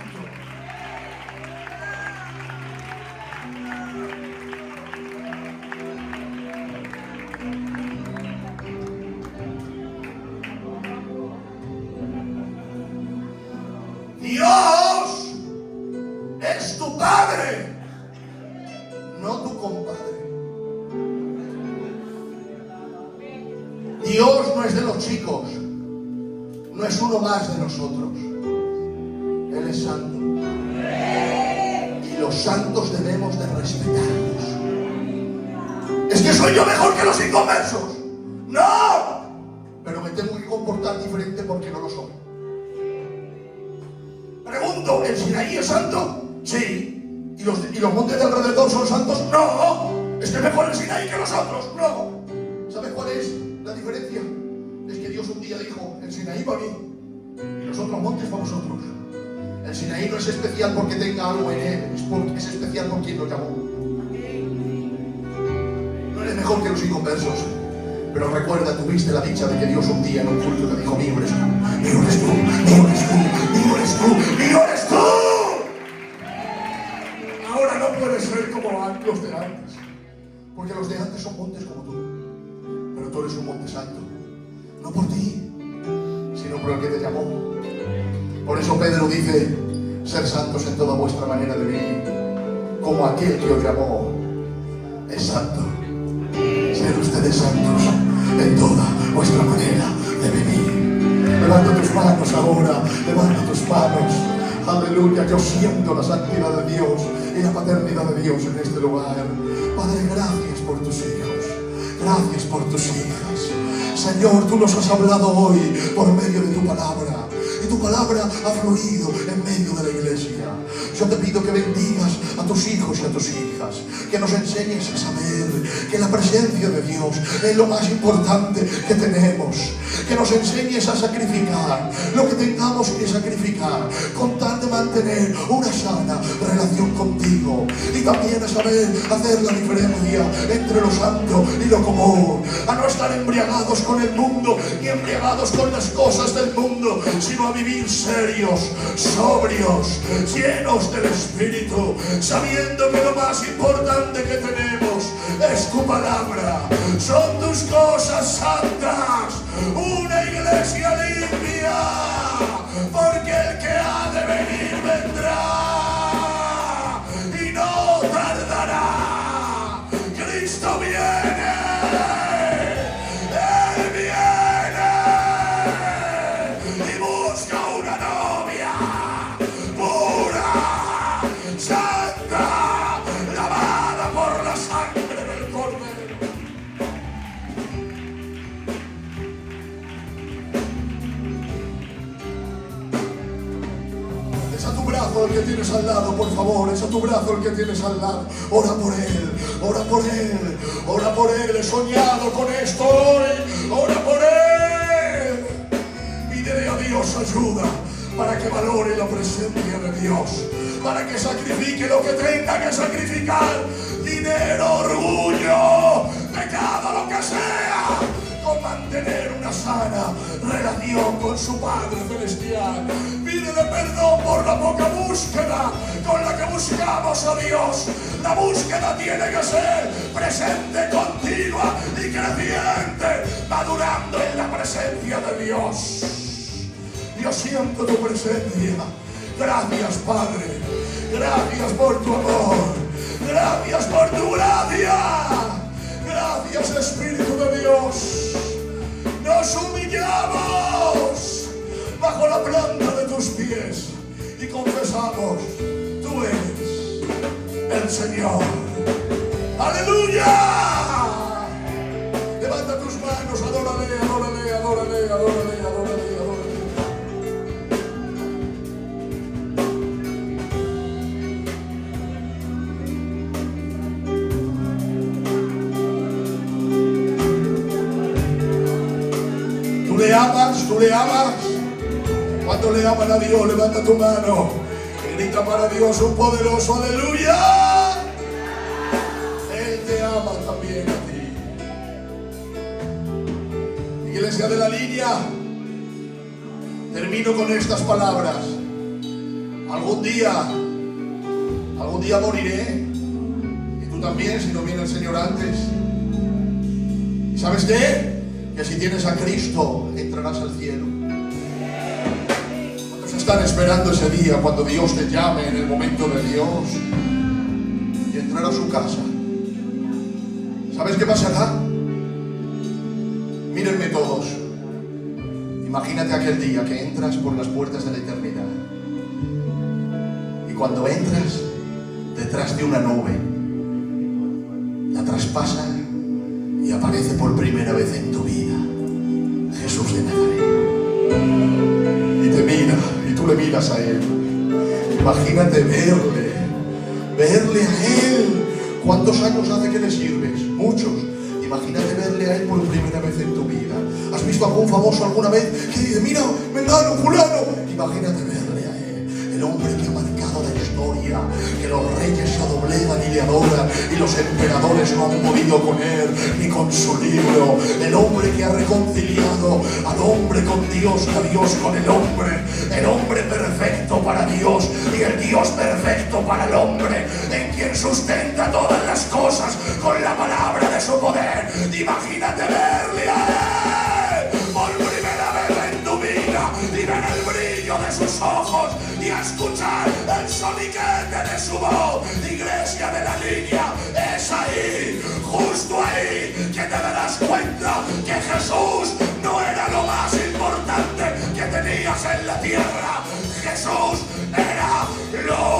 Dios es tu Padre, no tu compadre. Dios no es de los chicos, no es uno más de nosotros. Él es santo. Y los santos debemos de respetarlos. Es que soy yo mejor que los inconversos. ¡No! Pero me tengo que comportar diferente porque no lo soy. Pregunto, ¿el Sinaí es santo? Sí. ¿Y los montes de alrededor son santos? No. ¿Es que mejor el Sinaí que los otros? No. ¿Sabes cuál es la diferencia? Es que Dios un día dijo, el Sinaí para mí y los otros montes para vosotros. El Sinaí no es especial porque tenga algo en él, es especial por quien lo llamó. No eres mejor que los inconversos, pero recuerda, tuviste la dicha de que Dios un día en un culto te dijo, mío eres tú, mío eres tú, mío eres tú, mío eres tú, mío eres tú. Ahora no puedes ser como los de antes, porque los de antes son montes como tú, pero tú eres un monte santo, no por ti, sino por el que te llamó. Por eso Pedro dice, ser santos en toda vuestra manera de vivir, como aquel que os llamó es santo. Ser ustedes santos en toda vuestra manera de vivir. Levanta tus manos ahora, levanta tus manos. Aleluya, yo siento la santidad de Dios y la paternidad de Dios en este lugar. Padre, gracias por tus hijos, gracias por tus hijas. Señor, tú nos has hablado hoy por medio de tu palabra. Y tu palabra ha fluido en medio de la iglesia. Yo te pido que bendigas a tus hijos y a tus hijas, que nos enseñes a saber que la presencia de Dios es lo más importante que tenemos, que nos enseñes a sacrificar lo que tengamos que sacrificar con tal de mantener una sana relación contigo, y también a saber hacer la diferencia entre lo santo y lo común, a no estar embriagados con el mundo ni embriagados con las cosas del mundo, sino a vivir serios, sobrios, llenos del Espíritu, sabiendo que lo más importante que tenemos es tu palabra, son tus cosas santas, una iglesia limpia, porque el que ha de venir vendrá y no tardará. Cristo viene, Él viene y busca una novia pura, santa, lavada por la sangre del Cordero. Echa tu brazo el que tienes al lado, por favor, echa tu brazo el que tienes al lado. Ora por él, ora por él, ora por él. He soñado con esto hoy, ora por él. Pídele a Dios ayuda para que valore la presencia de Dios, para que sacrifique lo que tenga que sacrificar, dinero, orgullo, pecado, lo que sea, con mantener una sana relación con su Padre Celestial. Pídele perdón por la poca búsqueda con la que buscamos a Dios. La búsqueda tiene que ser presente, continua y creciente, madurando en la presencia de Dios. Yo siento tu presencia. Gracias, Padre. Gracias por tu amor. Gracias por tu gracia. Gracias, Espíritu de Dios. Nos humillamos bajo la planta de tus pies y confesamos, tú eres el Señor. ¡Aleluya! Levanta tu adórale, adórale, adórale, adórale. ¿Tú le amas? ¿Tú le amas? ¿Cuánto le aman a Dios? Levanta tu mano y grita para Dios un poderoso aleluya. Él te ama también a ti. Iglesia de la Línea, termino con estas palabras. Algún día moriré, y tú también, si no viene el Señor antes. ¿Y sabes qué? Que si tienes a Cristo, entrarás al cielo. ¿Cuántos están esperando ese día cuando Dios te llame en el momento de Dios y entrar a su casa? ¿Sabes qué pasará? Mírenme todos. Imagínate aquel día que entras por las puertas de la eternidad. Y cuando entras, detrás de una nube, la traspasa y aparece por primera vez en tu vida Jesús de Nazaret. Y te mira, y tú le miras a Él. Imagínate verle a Él. ¿Cuántos años hace que le sirves? Muchos. Imagínate verle a Él por primera vez en tu vida. ¿Has visto a algún famoso alguna vez que dice, mira, mengano, fulano? Imagínate verle a Él, el hombre que ha marcado la historia, que los reyes se doblegan y le adoran, y los emperadores no han podido con Él, ni con su libro. El hombre que ha reconciliado al hombre con Dios, a Dios con el hombre perfecto para Dios y el Dios perfecto para el hombre, en quien sustenta todas las cosas con la palabra de su poder. Imagínate verle a Él por primera vez en tu vida y ver el brillo de sus ojos y a escuchar el soniquete de su voz. Iglesia de la Línea, es ahí, justo ahí, que te darás cuenta que Jesús no era lo más importante que tenías en la tierra. Jesús era lo